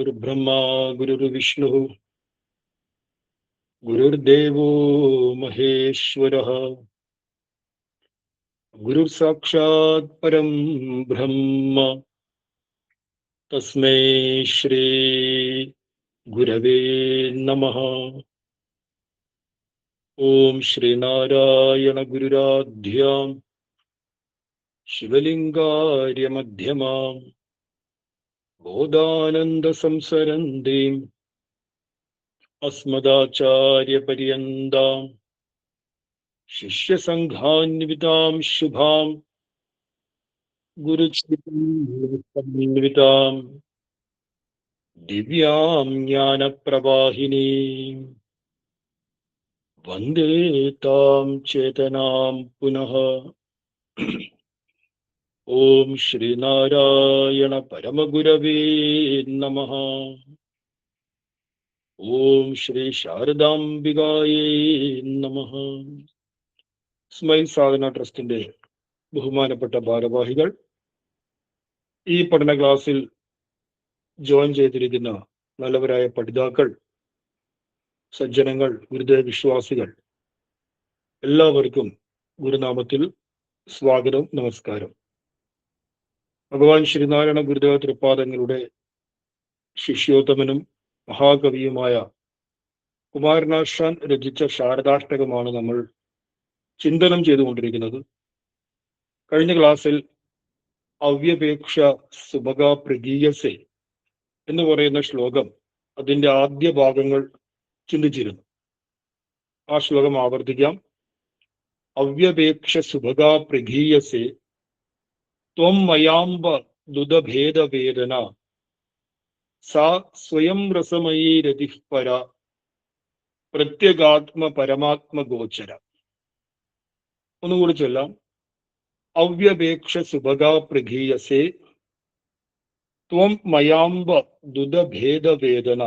गुरुर्ब्रह्मा गुरुर्विष्णुः गुरुर्देवो महेश्वरः गुरुर्साक्षात् परं ब्रह्म तस्मै श्री गुरवे नमः। ओम श्रीनारायण गुरुराध्यां शिवलिंगार्य मध्यमां बोधानंद संसरन्तीं अस्मदाचार्यपर्यन्तां शिष्यसङ्घान्वितां शुभां गुरुचिन्वितां दिव्यां ज्ञानप्रवाहिनीं वन्दे तां चेतनां पुनः। ओम श्रीनारायण परमगुरवे नमः। ओम श्री ശാരദാംബികായേ നമഃ. സ്മൈൽ സാധന ട്രസ്റ്റിന്റെ ബഹുമാനപ്പെട്ട ഭാരവാഹികൾ, ഈ പഠന ക്ലാസ്സിൽ ജോയിൻ ചെയ്തിരിക്കുന്ന നല്ലവരായ പഠിതാക്കൾ, സജ്ജനങ്ങൾ, ഗുരുദേവ വിശ്വാസികൾ, എല്ലാവർക്കും ഗുരുനാമത്തിൽ സ്വാഗതം, നമസ്കാരം. ഭഗവാൻ ശ്രീനാരായണ ഗുരുദേവ തൃപ്പാദങ്ങളുടെ ശിഷ്യോത്തമനും മഹാകവിയുമായ കുമാരനാശാൻ രചിച്ച ശാരദാഷ്ടകമാണ് നമ്മൾ ചിന്തനം ചെയ്തുകൊണ്ടിരിക്കുന്നത്. കഴിഞ്ഞ ക്ലാസ്സിൽ അവ്യപേക്ഷ സുഭഗ പ്രഗീയസേ എന്ന് പറയുന്ന ശ്ലോകം, അതിൻ്റെ ആദ്യ ഭാഗങ്ങൾ ചിന്തിച്ചിരുന്നു. ആ ശ്ലോകം ആവർത്തിക്കാം. അവ്യപേക്ഷ സുഭഗ പ്രഗീയസേ ത്വം മയാംബ ദുദഭേദവേദന സാ സ്വയം രസമയീ രതിഃ പര പ്രത്യഗാത്മ പരമാത്മ ഗോചര. ഒന്നുകൂടി ചൊല്ലാം. അവ്യപേക്ഷ സുഭഗ പ്രഗീയസേ ത്വം മയാംബ ദുദഭേദവേദന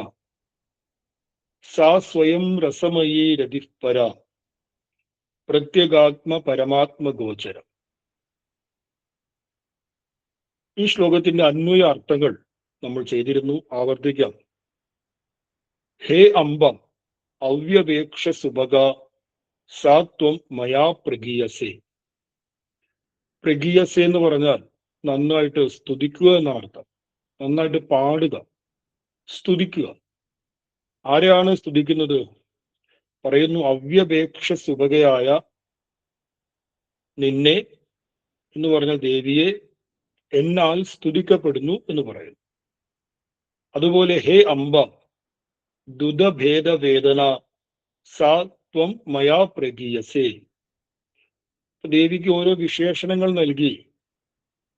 സാ സ്വയം രസമയീ രതിഃ പര പ്രത്യഗാത്മ പരമാത്മ ഗോചരം. ഈ ശ്ലോകത്തിന്റെ അന്വയ അർത്ഥങ്ങൾ നമ്മൾ ചെയ്തിരുന്നു, ആവർത്തിക്കാം. ഹേ അംബ അവ്യപേക്ഷ സുഭഗ സാ ത്വം മയാ പ്രഗീയസേ. പ്രഗീയസേ എന്ന് പറഞ്ഞാൽ നന്നായിട്ട് സ്തുതിക്കുക എന്നാണ് അർത്ഥം. നന്നായിട്ട് പാടുക, സ്തുതിക്കുക. ആരെയാണ് സ്തുതിക്കുന്നത്? പറയുന്നു, അവ്യപേക്ഷ സുഭഗയായ നിന്നെ എന്ന് പറഞ്ഞ ദേവിയെ എന്നാൽ സ്തുതിക്കപ്പെടുന്നു എന്ന് പറയുന്നു. അതുപോലെ ഹേ അംബ ദുദഭേദവേദന സാ ത്വം മയാ പ്രഗീയസേ. ദേവിക്ക് ഓരോ വിശേഷണങ്ങൾ നൽകി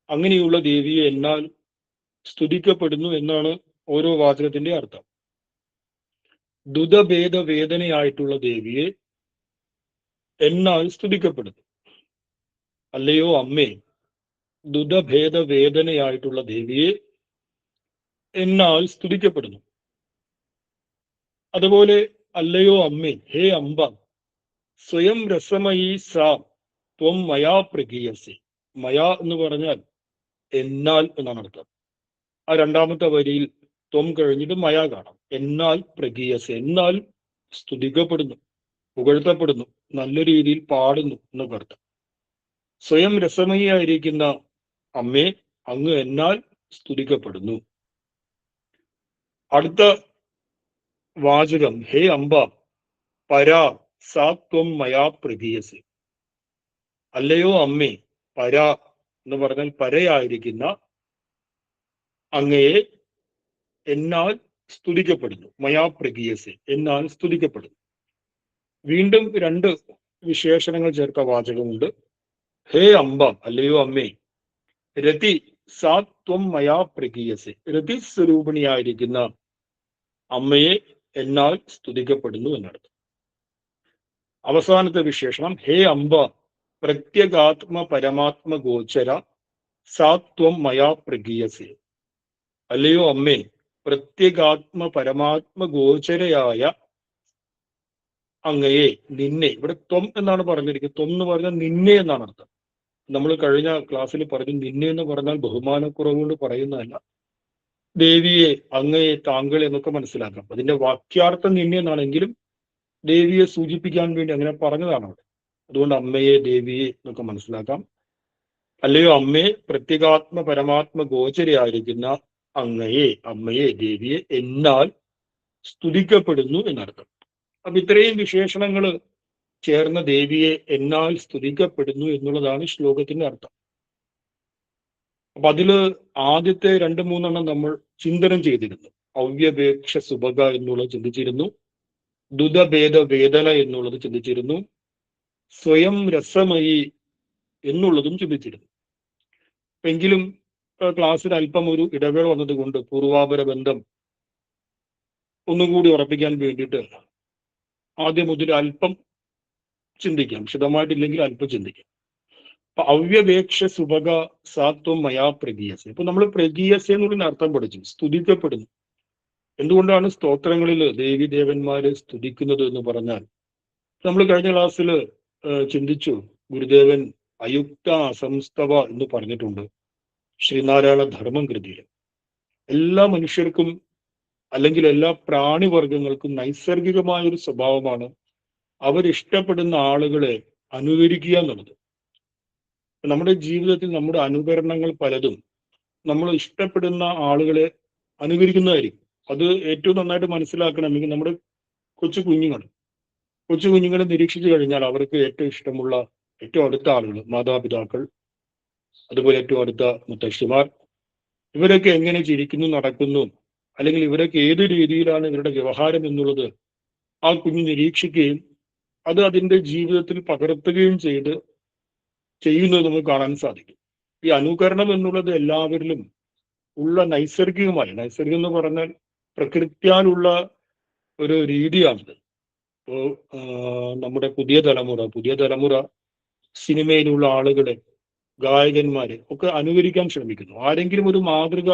അങ്ങനെയുള്ള ദേവിയെ എന്നാൽ സ്തുതിക്കപ്പെടുന്നു എന്നാണ് ഓരോ വാചകത്തിന്റെ അർത്ഥം. ദുദഭേദവേദനയായിട്ടുള്ള ദേവിയെ എന്നാൽ സ്തുതിക്കപ്പെടുന്നു. അല്ലയോ അമ്മേ, ദുദഭേദവേദനയായിട്ടുള്ള ദേവിയെ എന്നാൽ സ്തുതിക്കപ്പെടുന്നു. അതുപോലെ അല്ലയോ അമ്മേ, ഹേ അംബ സ്വയം രസമയീ സാ ത്വം മയാ പ്രഗീയസേ. മയാ എന്ന് പറഞ്ഞാൽ എന്നാൽ എന്നാണ് അർത്ഥം. ആ രണ്ടാമത്തെ വരിയിൽ ത്വം കഴിഞ്ഞിട്ട് മയാ കാണാം. എന്നാൽ പ്രഗീയസേ, എന്നാൽ സ്തുതിക്കപ്പെടുന്നു, പുകഴ്ത്തപ്പെടുന്നു, നല്ല രീതിയിൽ പാടുന്നു എന്നൊക്കെ അർത്ഥം. സ്വയം രസമയായിരിക്കുന്ന അമ്മേ, അങ്ങ് എന്നാൽ സ്തുതിക്കപ്പെടുന്നു. അടുത്ത വാചകം ഹേ അംബ പരാ സാ ത്വം മയാ പ്രഗീയസേ. അല്ലയോ അമ്മേ, പരാ എന്ന് പറഞ്ഞാൽ പരയായിരിക്കുന്ന അങ്ങയെ എന്നാൽ സ്തുതിക്കപ്പെടുന്നു. മയാ പ്രഗീയസേ, എന്നാൽ സ്തുതിക്കപ്പെടുന്നു. വീണ്ടും രണ്ട് വിശേഷണങ്ങൾ ചേർത്ത വാചകമുണ്ട്. ഹേ അംബ, അല്ലയോ അമ്മേ, രതി സാ ത്വം മയാ പ്രഗീയസേ. രതി സ്വരൂപിണിയായിരിക്കുന്ന അമ്മയെ എന്നാൽ സ്തുതിക്കപ്പെടുന്നു എന്നർത്ഥം. അവസാനത്തെ വിശേഷണം ഹേ അംബ പ്രത്യഗാത്മ പരമാത്മ ഗോചര സാ ത്വം മയാ പ്രഗീയസേ. അല്ലയോ അമ്മേ, പ്രത്യഗാത്മ പരമാത്മ ഗോചരയായ അങ്ങയെ, നിന്നെ, ഇവിടെ ത്വം എന്നാണ് പറഞ്ഞിരിക്കുന്നത്. ത്വം എന്ന് പറഞ്ഞാൽ നിന്നെ എന്നാണ് അർത്ഥം. നമ്മൾ കഴിഞ്ഞ ക്ലാസ്സിൽ പറഞ്ഞു, നിന്നെ എന്ന് പറഞ്ഞാൽ ബഹുമാനക്കുറവ് കൊണ്ട് പറയുന്നതല്ല, ദേവിയെ, അങ്ങയെ, താങ്കളെ എന്നൊക്കെ മനസ്സിലാക്കാം. അതിന്റെ വാക്യാർത്ഥം നിന്നെന്നാണെങ്കിലും ദേവിയെ സൂചിപ്പിക്കാൻ വേണ്ടി അങ്ങനെ പറഞ്ഞതാണ് അവിടെ. അതുകൊണ്ട് അമ്മയെ, ദേവിയെ എന്നൊക്കെ മനസ്സിലാക്കാം. അല്ലയോ അമ്മേ, പ്രത്യേകാത്മ പരമാത്മ ഗോചരയായിരിക്കുന്ന അങ്ങയെ, അമ്മയെ, ദേവിയെ എന്നാൽ സ്തുതിക്കപ്പെടുന്നു എന്നർത്ഥം. അപ്പൊ ഇത്രയും വിശേഷണങ്ങൾ ചേർന്ന ദേവിയെ എന്നാൽ സ്തുതിക്കപ്പെടുന്നു എന്നുള്ളതാണ് ശ്ലോകത്തിന്റെ അർത്ഥം. അപ്പൊ അതില് ആദ്യത്തെ 2-3 നമ്മൾ ചിന്തനം ചെയ്തിരുന്നു. അവ്യപേക്ഷ സുഭഗ എന്നുള്ളത് ചിന്തിച്ചിരുന്നു. ദുതഭേദ വേദന എന്നുള്ളത് ചിന്തിച്ചിരുന്നു. സ്വയം രസമയി എന്നുള്ളതും ചിന്തിച്ചിരുന്നു. എങ്കിലും ക്ലാസ്സിൽ അല്പം ഒരു ഇടവേള വന്നതുകൊണ്ട് പൂർവാപര ബന്ധം ഒന്നുകൂടി ഉറപ്പിക്കാൻ വേണ്ടിയിട്ട് ആദ്യം മുതൽ അല്പം ചിന്തിക്കാം. വിശദമായിട്ടില്ലെങ്കിൽ അല്പം ചിന്തിക്കാം. അപ്പൊ അവ്യപേക്ഷ സുഭഗ സാത്വം മയാ പ്രഗീയസെ. ഇപ്പൊ നമ്മൾ പ്രഗീയസെ എന്നുള്ള അർത്ഥം പഠിച്ചു, സ്തുതിക്കപ്പെടുന്നു. എന്തുകൊണ്ടാണ് സ്തോത്രങ്ങളിൽ ദേവി ദേവന്മാരെ സ്തുതിക്കുന്നത് എന്ന് പറഞ്ഞാൽ, നമ്മൾ കഴിഞ്ഞ ക്ലാസ്സിൽ ചിന്തിച്ചു. ഗുരുദേവൻ അയുക്ത അസംസ്തവ എന്ന് പറഞ്ഞിട്ടുണ്ട് ശ്രീനാരായണ ധർമ്മം കൃതിയിൽ. എല്ലാ മനുഷ്യർക്കും അല്ലെങ്കിൽ എല്ലാ പ്രാണിവർഗങ്ങൾക്കും നൈസർഗികമായ ഒരു സ്വഭാവമാണ് അവരിഷ്ടപ്പെടുന്ന ആളുകളെ അനുകരിക്കുക എന്നുള്ളത്. നമ്മുടെ ജീവിതത്തിൽ നമ്മുടെ അനുകരണങ്ങൾ പലതും നമ്മൾ ഇഷ്ടപ്പെടുന്ന ആളുകളെ അനുകരിക്കുന്നതായിരിക്കും. അത് ഏറ്റവും നന്നായിട്ട് മനസ്സിലാക്കണമെങ്കിൽ നമ്മുടെ കൊച്ചു കുഞ്ഞുങ്ങളെ നിരീക്ഷിച്ചു കഴിഞ്ഞാൽ അവർക്ക് ഏറ്റവും ഇഷ്ടമുള്ള ഏറ്റവും അടുത്ത ആളുകൾ, മാതാപിതാക്കൾ, അതുപോലെ ഏറ്റവും അടുത്ത മുത്തശ്ശിമാർ, ഇവരൊക്കെ എങ്ങനെ ചിരിക്കുന്നു, നടക്കുന്നു, അല്ലെങ്കിൽ ഇവരൊക്കെ ഏത് രീതിയിലാണ് ഇവരുടെ വ്യവഹാരം എന്നുള്ളത് ആ കുഞ്ഞ് നിരീക്ഷിക്കുകയും അത് അതിൻ്റെ ജീവിതത്തിൽ പകർത്തുകയും ചെയ്യുന്നത് നമുക്ക് കാണാൻ സാധിക്കും. ഈ അനുകരണം എന്നുള്ളത് എല്ലാവരിലും ഉള്ള നൈസർഗികം എന്ന് പറഞ്ഞാൽ പ്രകൃത്യാലുള്ള ഒരു രീതിയാണിത്. ഇപ്പോൾ നമ്മുടെ പുതിയ തലമുറ സിനിമയിലുള്ള ആളുകളെ, ഗായകന്മാരെ ഒക്കെ അനുകരിക്കാൻ ശ്രമിക്കുന്നു. ആരെങ്കിലും ഒരു മാതൃക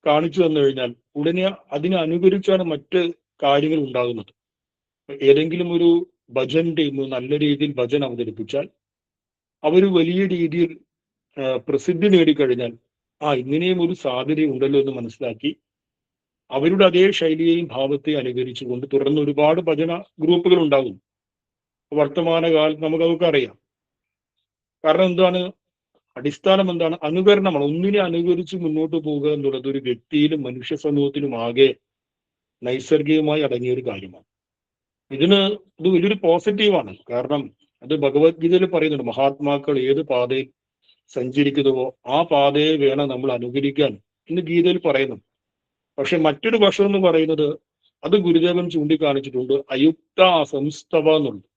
കാണിച്ചു തന്നു കഴിഞ്ഞാൽ ഉടനെ അതിനെ അനുകരിച്ചാണ് മറ്റ് കാര്യങ്ങൾ ഉണ്ടാകുന്നത്. ഏതെങ്കിലും ഒരു ഭജൻ ടീം നല്ല രീതിയിൽ ഭജൻ അവതരിപ്പിച്ചാൽ അവർ വലിയ രീതിയിൽ പ്രസിദ്ധി നേടിക്കഴിഞ്ഞാൽ ഇങ്ങനെയും ഒരു സാധ്യത ഉണ്ടല്ലോ എന്ന് മനസ്സിലാക്കി അവരുടെ അതേ ശൈലിയെയും ഭാവത്തെയും അനുകരിച്ചുകൊണ്ട് തുടർന്ന് ഒരുപാട് ഭജന ഗ്രൂപ്പുകൾ ഉണ്ടാകും. വർത്തമാനകാലത്ത് നമുക്കതൊക്കെ അറിയാം. കാരണം എന്താണ്? അടിസ്ഥാനം എന്താണ്? അനുകരണമാണ്. ഒന്നിനെ അനുകരിച്ച് മുന്നോട്ട് പോവുക എന്നുള്ളത് ഒരു വ്യക്തിയിലും മനുഷ്യ സമൂഹത്തിലും ആകെ നൈസർഗികമായി അടങ്ങിയ ഒരു കാര്യമാണ്. ഇത് വലിയൊരു പോസിറ്റീവാണ്. കാരണം അത് ഭഗവത്ഗീതയിൽ പറയുന്നുണ്ട്, മഹാത്മാക്കൾ ഏത് പാതയിൽ സഞ്ചരിക്കുന്നുവോ ആ പാതയെ വേണം നമ്മൾ അനുകരിക്കാൻ എന്ന് ഗീതയിൽ പറയുന്നു. പക്ഷെ മറ്റൊരു വശം എന്ന് പറയുന്നത്, അത് ഗുരുദേവൻ ചൂണ്ടിക്കാണിച്ചിട്ടുണ്ട്, അയുക്ത അസംസ്തവ എന്നുള്ളത്.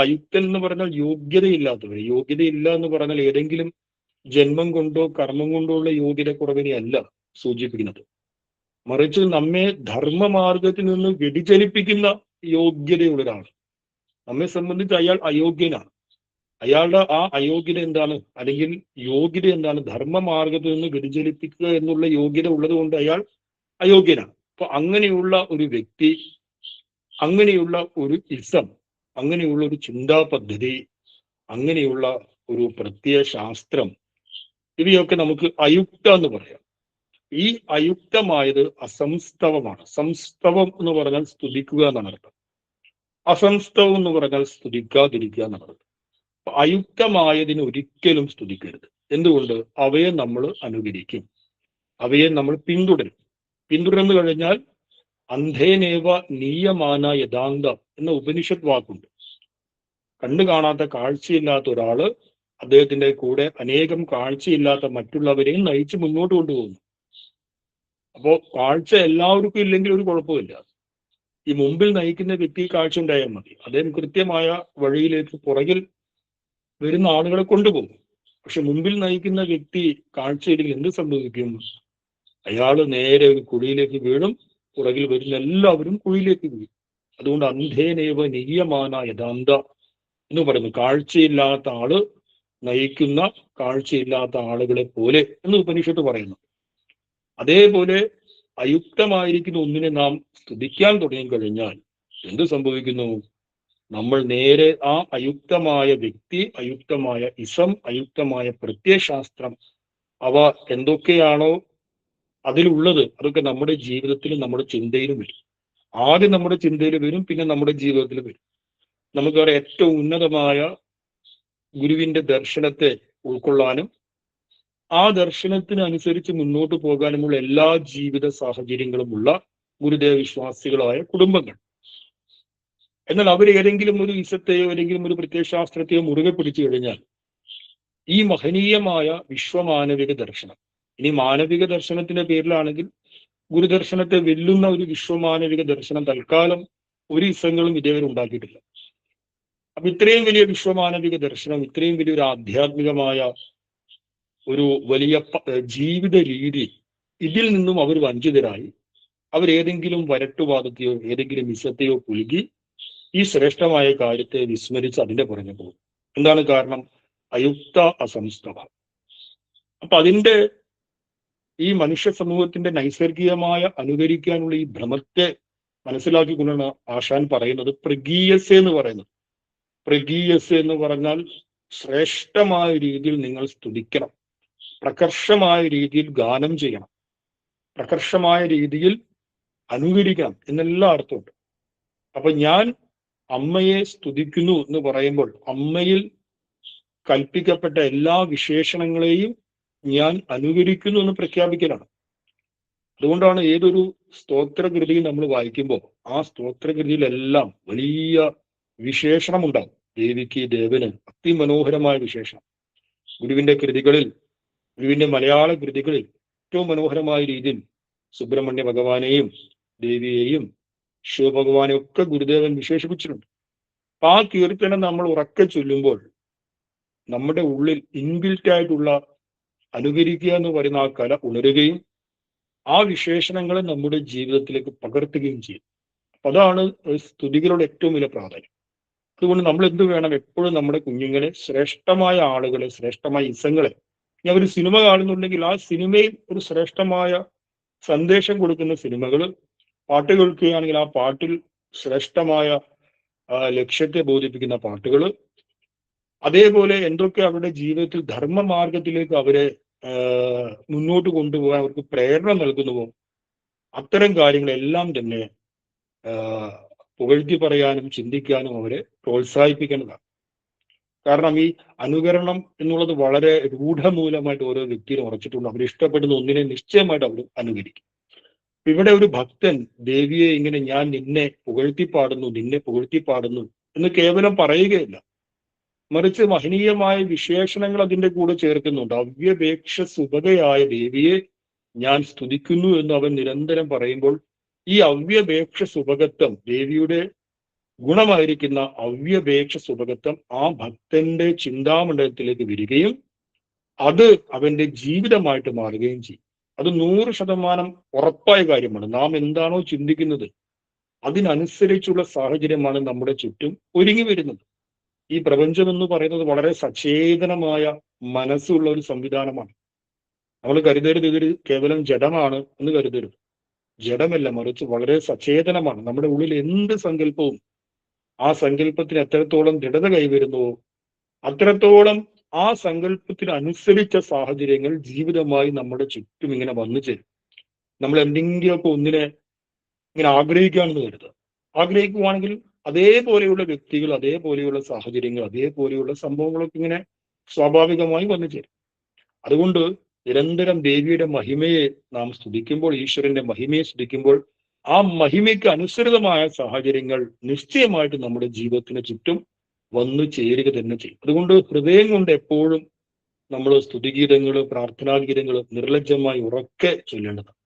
അയുക്തൻ എന്ന് പറഞ്ഞാൽ യോഗ്യതയില്ലാത്തവർ. യോഗ്യതയില്ല എന്ന് പറഞ്ഞാൽ ഏതെങ്കിലും ജന്മം കൊണ്ടോ കർമ്മം കൊണ്ടോ ഉള്ള യോഗ്യത കുറവിനെയല്ല സൂചിപ്പിക്കുന്നത്. മറിച്ച് നമ്മെ ധർമ്മമാർഗത്തിൽ നിന്ന് വ്യതിചലിപ്പിക്കുന്ന യോഗ്യതയുള്ള ഒരാൾ. നമ്മെ സംബന്ധിച്ച് അയാൾ അയോഗ്യനാണ്. അയാളുടെ ആ അയോഗ്യത എന്താണ്, അല്ലെങ്കിൽ യോഗ്യത എന്താണ്? ധർമ്മമാർഗത്തിൽ നിന്ന് വ്യതിചലിപ്പിക്കുക എന്നുള്ള യോഗ്യത ഉള്ളത് കൊണ്ട് അയാൾ അയോഗ്യനാണ്. അപ്പൊ അങ്ങനെയുള്ള ഒരു വ്യക്തി, അങ്ങനെയുള്ള ഒരു ഇസം, അങ്ങനെയുള്ള ഒരു ചിന്താ പദ്ധതി, അങ്ങനെയുള്ള ഒരു പ്രത്യയ ശാസ്ത്രം, ഇവയൊക്കെ നമുക്ക് അയുക്ത എന്ന് പറയാം. ഈ അയുക്തമായത് അസംസ്തവമാണ്. സംസ്തവം എന്ന് പറഞ്ഞാൽ സ്തുതിക്കുക എന്നാണ് അർത്ഥം. അസംസ്തവം എന്ന് പറഞ്ഞാൽ സ്തുതിക്കാതിരിക്കുക എന്നാണ് അർത്ഥം. അയുക്തമായതിന് ഒരിക്കലും സ്തുതിക്കരുത്. എന്തുകൊണ്ട്? അവയെ നമ്മൾ അനുകരിക്കും, അവയെ നമ്മൾ പിന്തുടർന്നു കഴിഞ്ഞാൽ അന്ധേനേവ നീയമാന യഥാന്ത എന്ന ഉപനിഷത്ത് വാക്കുണ്ട്. കണ്ണു കാണാത്ത, കാഴ്ചയില്ലാത്ത ഒരാള് അദ്ദേഹത്തിന്റെ കൂടെ അനേകം കാഴ്ചയില്ലാത്ത മറ്റുള്ളവരെയും നയിച്ച് മുന്നോട്ട് കൊണ്ടുപോകുന്നു. അപ്പോ കാഴ്ച എല്ലാവർക്കും ഇല്ലെങ്കിൽ ഒരു കുഴപ്പമില്ല. ഈ മുമ്പിൽ നയിക്കുന്ന വ്യക്തി കാഴ്ച ഉണ്ടായാൽ മതി. അദ്ദേഹം കൃത്യമായ വഴിയിലേക്ക് പുറകിൽ വരുന്ന ആളുകളെ കൊണ്ടുപോകും. പക്ഷെ മുമ്പിൽ നയിക്കുന്ന വ്യക്തി കാഴ്ചയില്ലെങ്കിൽ എന്ത് സംഭവിക്കും? അയാൾ നേരെ ഒരു കുഴിയിലേക്ക് വീഴും, പുറകിൽ വരുന്ന എല്ലാവരും കുഴിയിലേക്ക് വീഴും. അതുകൊണ്ട് അന്ധേനേവ നീയമാന യഥാന്ത എന്ന് പറയുന്നു. കാഴ്ചയില്ലാത്ത ആള് നയിക്കുന്ന കാഴ്ചയില്ലാത്ത ആളുകളെ പോലെ എന്ന് ഉപനിഷത്ത് പറയുന്നു. അതേപോലെ അയുക്തമായിരിക്കുന്ന ഒന്നിനെ നാം സ്തുതിക്കാൻ തുടങ്ങിക്കഴിഞ്ഞാൽ എന്ത് സംഭവിക്കുന്നു? നമ്മൾ നേരെ ആ അയുക്തമായ വ്യക്തി, അയുക്തമായ ഇസം, അയുക്തമായ പ്രത്യയശാസ്ത്രം, അവ എന്തൊക്കെയാണോ അതിലുള്ളത് അതൊക്കെ നമ്മുടെ ജീവിതത്തിലും നമ്മുടെ ചിന്തയിലും വരും. ആദ്യം നമ്മുടെ ചിന്തയിൽ വരും, പിന്നെ നമ്മുടെ ജീവിതത്തിൽ വരും. നമുക്കറിയാം, ഏറ്റവും ഉന്നതമായ ഗുരുവിന്റെ ദർശനത്തെ ഉൾക്കൊള്ളാനും ആ ദർശനത്തിന് അനുസരിച്ച് മുന്നോട്ട് പോകാനുമുള്ള എല്ലാ ജീവിത സാഹചര്യങ്ങളുമുള്ള ഗുരുദേവ വിശ്വാസികളായ കുടുംബങ്ങൾ. എന്നാൽ അവർ ഏതെങ്കിലും ഒരു ഇസത്തെയോ ഏതെങ്കിലും ഒരു പ്രത്യയശാസ്ത്രത്തെയോ മുറുകെ പിടിച്ചു കഴിഞ്ഞാൽ ഈ മഹനീയമായ വിശ്വമാനവിക ദർശനം, ഇനി മാനവിക ദർശനത്തിന്റെ പേരിലാണെങ്കിൽ ഗുരുദർശനത്തെ വെല്ലുന്ന ഒരു വിശ്വമാനവിക ദർശനം തൽക്കാലം ഒരു ഇസങ്ങളും ഇതേവരെ ഉണ്ടാക്കിയിട്ടില്ല. അപ്പൊ ഇത്രയും വലിയ വിശ്വമാനവിക ദർശനം, ഇത്രയും വലിയൊരു ആധ്യാത്മികമായ ഒരു വലിയ ജീവിത രീതി, ഇതിൽ നിന്നും അവർ വഞ്ചിതരായി അവരേതെങ്കിലും വരട്ടുവാദത്തെയോ ഏതെങ്കിലും ഇസത്തെയോ പുലുകി ഈ ശ്രേഷ്ഠമായ കാര്യത്തെ വിസ്മരിച്ച് അതിന്റെ പുറകെ പോകും. എന്താണ് കാരണം? അയുക്ത അസംസ്കൃത. അപ്പൊ അതിന്റെ ഈ മനുഷ്യ സമൂഹത്തിന്റെ നൈസർഗികമായ അനുകരിക്കാനുള്ള ഈ ഭ്രമത്തെ മനസ്സിലാക്കിക്കൊണ്ടാണ് ആശാൻ പറയുന്നത് പ്രഗീയസ് എന്ന് പറയുന്നത്. പ്രഗീയസ് എന്ന് പറഞ്ഞാൽ ശ്രേഷ്ഠമായ രീതിയിൽ നിങ്ങൾ സ്തുതിക്കണം, പ്രകർഷമായ രീതിയിൽ ഗാനം ചെയ്യണം, പ്രകർഷമായ രീതിയിൽ അനുകരിക്കണം എന്നെല്ലാം അർത്ഥമുണ്ട്. അപ്പൊ ഞാൻ അമ്മയെ സ്തുതിക്കുന്നു എന്ന് പറയുമ്പോൾ അമ്മയിൽ കൽപ്പിക്കപ്പെട്ട എല്ലാ വിശേഷണങ്ങളെയും ഞാൻ അനുകരിക്കുന്നു എന്ന് പ്രഖ്യാപിക്കലാണ്. അതുകൊണ്ടാണ് ഏതൊരു സ്തോത്രകൃതിയും നമ്മൾ വായിക്കുമ്പോൾ ആ സ്തോത്രകൃതിയിലെല്ലാം വലിയ വിശേഷണം ഉണ്ടാകും. ദേവിക്ക് ദേവന് അതിമനോഹരമായ വിശേഷണം. ഗുരുവിന്റെ കൃതികളിൽ, ഗുരുവിന്റെ മലയാള കൃതികളിൽ ഏറ്റവും മനോഹരമായ രീതിയിൽ സുബ്രഹ്മണ്യ ഭഗവാനെയും ദേവിയെയും ശിവഭഗവാനെയും ഒക്കെ ഗുരുദേവൻ വിശേഷിപ്പിച്ചിട്ടുണ്ട്. അപ്പൊ ആ കീർത്തനം നമ്മൾ ഉറക്കെ ചൊല്ലുമ്പോൾ നമ്മുടെ ഉള്ളിൽ ഇൻബിൽറ്റ് ആയിട്ടുള്ള അനുകരിക്കുക എന്ന് പറയുന്ന ആ കല ഉണരുകയും ആ വിശേഷണങ്ങളെ നമ്മുടെ ജീവിതത്തിലേക്ക് പകർത്തുകയും ചെയ്യും. അപ്പൊ അതാണ് സ്തുതികളുടെ ഏറ്റവും വലിയ പ്രാധാന്യം. അതുകൊണ്ട് നമ്മൾ എന്ത് വേണം? എപ്പോഴും നമ്മുടെ കുഞ്ഞുങ്ങളെ, ശ്രേഷ്ഠമായ ആളുകളെ, ശ്രേഷ്ഠമായ ഇസങ്ങളെ, ഇനി അവർ സിനിമ കാണുന്നുണ്ടെങ്കിൽ ആ സിനിമയിൽ ഒരു ശ്രേഷ്ഠമായ സന്ദേശം കൊടുക്കുന്ന സിനിമകൾ, പാട്ട് കേൾക്കുകയാണെങ്കിൽ ആ പാട്ടിൽ ശ്രേഷ്ഠമായ ലക്ഷ്യത്തെ ബോധിപ്പിക്കുന്ന പാട്ടുകൾ, അതേപോലെ എന്തൊക്കെ അവരുടെ ജീവിതത്തിൽ ധർമ്മമാർഗത്തിലേക്ക് അവരെ മുന്നോട്ട് കൊണ്ടുപോകാൻ അവർക്ക് പ്രേരണ നൽകുന്നുവോ അത്തരം കാര്യങ്ങളെല്ലാം തന്നെ പുകഴ്ത്തി പറയാനും ചിന്തിക്കാനും അവരെ പ്രോത്സാഹിപ്പിക്കേണ്ടതാണ്. കാരണം ഈ അനുകരണം എന്നുള്ളത് വളരെ രൂഢമൂലമായിട്ട് ഓരോ വ്യക്തിയും ഉറച്ചിട്ടുണ്ട്. അവർ ഇഷ്ടപ്പെടുന്ന ഒന്നിനെ നിശ്ചയമായിട്ട് അവർ അനുകരിക്കും. ഇവിടെ ഒരു ഭക്തൻ ദേവിയെ ഇങ്ങനെ ഞാൻ നിന്നെ പുകഴ്ത്തിപ്പാടുന്നു, നിന്നെ പുകഴ്ത്തിപ്പാടുന്നു എന്ന് കേവലം പറയുകയില്ല, മറിച്ച് മഹനീയമായ വിശേഷണങ്ങൾ അതിന്റെ കൂടെ ചേർക്കുന്നുണ്ട്. അവ്യപേക്ഷ സുഭഗയായ ദേവിയെ ഞാൻ സ്തുതിക്കുന്നു എന്ന് അവൻ നിരന്തരം പറയുമ്പോൾ ഈ അവ്യപേക്ഷ സുഭഗത്വം, ദേവിയുടെ ഗുണമായിരിക്കുന്ന അവ്യപേക്ഷ സുഭഗത്വം ആ ഭക്തന്റെ ചിന്താമണ്ഡലത്തിലേക്ക് വരികയും അത് അവന്റെ ജീവിതമായിട്ട് മാറുകയും ചെയ്യും. അത് 100% ഉറപ്പായ കാര്യമാണ്. നാം എന്താണോ ചിന്തിക്കുന്നത് അതിനനുസരിച്ചുള്ള സാഹചര്യമാണ് നമ്മുടെ ചുറ്റും ഒരുങ്ങി വരുന്നത്. ഈ പ്രപഞ്ചം എന്ന് പറയുന്നത് വളരെ സചേതനമായ മനസ്സുള്ള ഒരു സംവിധാനമാണ്. നമ്മൾ കരുതരുത് ഇതൊരു കേവലം ജഡമാണ് എന്ന് കരുതരുത്. ജഡമല്ല, മറിച്ച് വളരെ സചേതനമാണ്. നമ്മുടെ ഉള്ളിൽ എന്ത് സങ്കല്പവും ആ സങ്കല്പത്തിന് എത്രത്തോളം ദൃഢത കൈവരുന്നുവോ അത്രത്തോളം ആ സങ്കല്പത്തിന് അനുസരിച്ച സാഹചര്യങ്ങൾ ജീവിതമായി നമ്മുടെ ചുറ്റും ഇങ്ങനെ വന്നു ചേരും. നമ്മൾ എന്തെങ്കിലുമൊക്കെ ഒന്നിനെ ഇങ്ങനെ ആഗ്രഹിക്കുകയാണെന്ന് കരുതുക. ആഗ്രഹിക്കുവാണെങ്കിൽ അതേപോലെയുള്ള വ്യക്തികൾ, അതേപോലെയുള്ള സാഹചര്യങ്ങൾ, അതേപോലെയുള്ള സംഭവങ്ങളൊക്കെ ഇങ്ങനെ സ്വാഭാവികമായി വന്നു ചേരും. അതുകൊണ്ട് നിരന്തരം ദേവിയുടെ മഹിമയെ നാം സ്തുതിക്കുമ്പോൾ, ഈശ്വരന്റെ മഹിമയെ സ്തുതിക്കുമ്പോൾ ആ മഹിമയ്ക്ക് അനുസൃതമായ സാഹചര്യങ്ങൾ നിശ്ചയമായിട്ട് നമ്മുടെ ജീവിതത്തിന് ചുറ്റും വന്നു ചേരുക തന്നെ ചെയ്യും. അതുകൊണ്ട് ഹൃദയം കൊണ്ട് എപ്പോഴും നമ്മൾ സ്തുതിഗീതങ്ങൾ, പ്രാർത്ഥനാഗീതങ്ങൾ നിർലജ്ജമായി ഉറക്കെ ചൊല്ലേണ്ടതാണ്.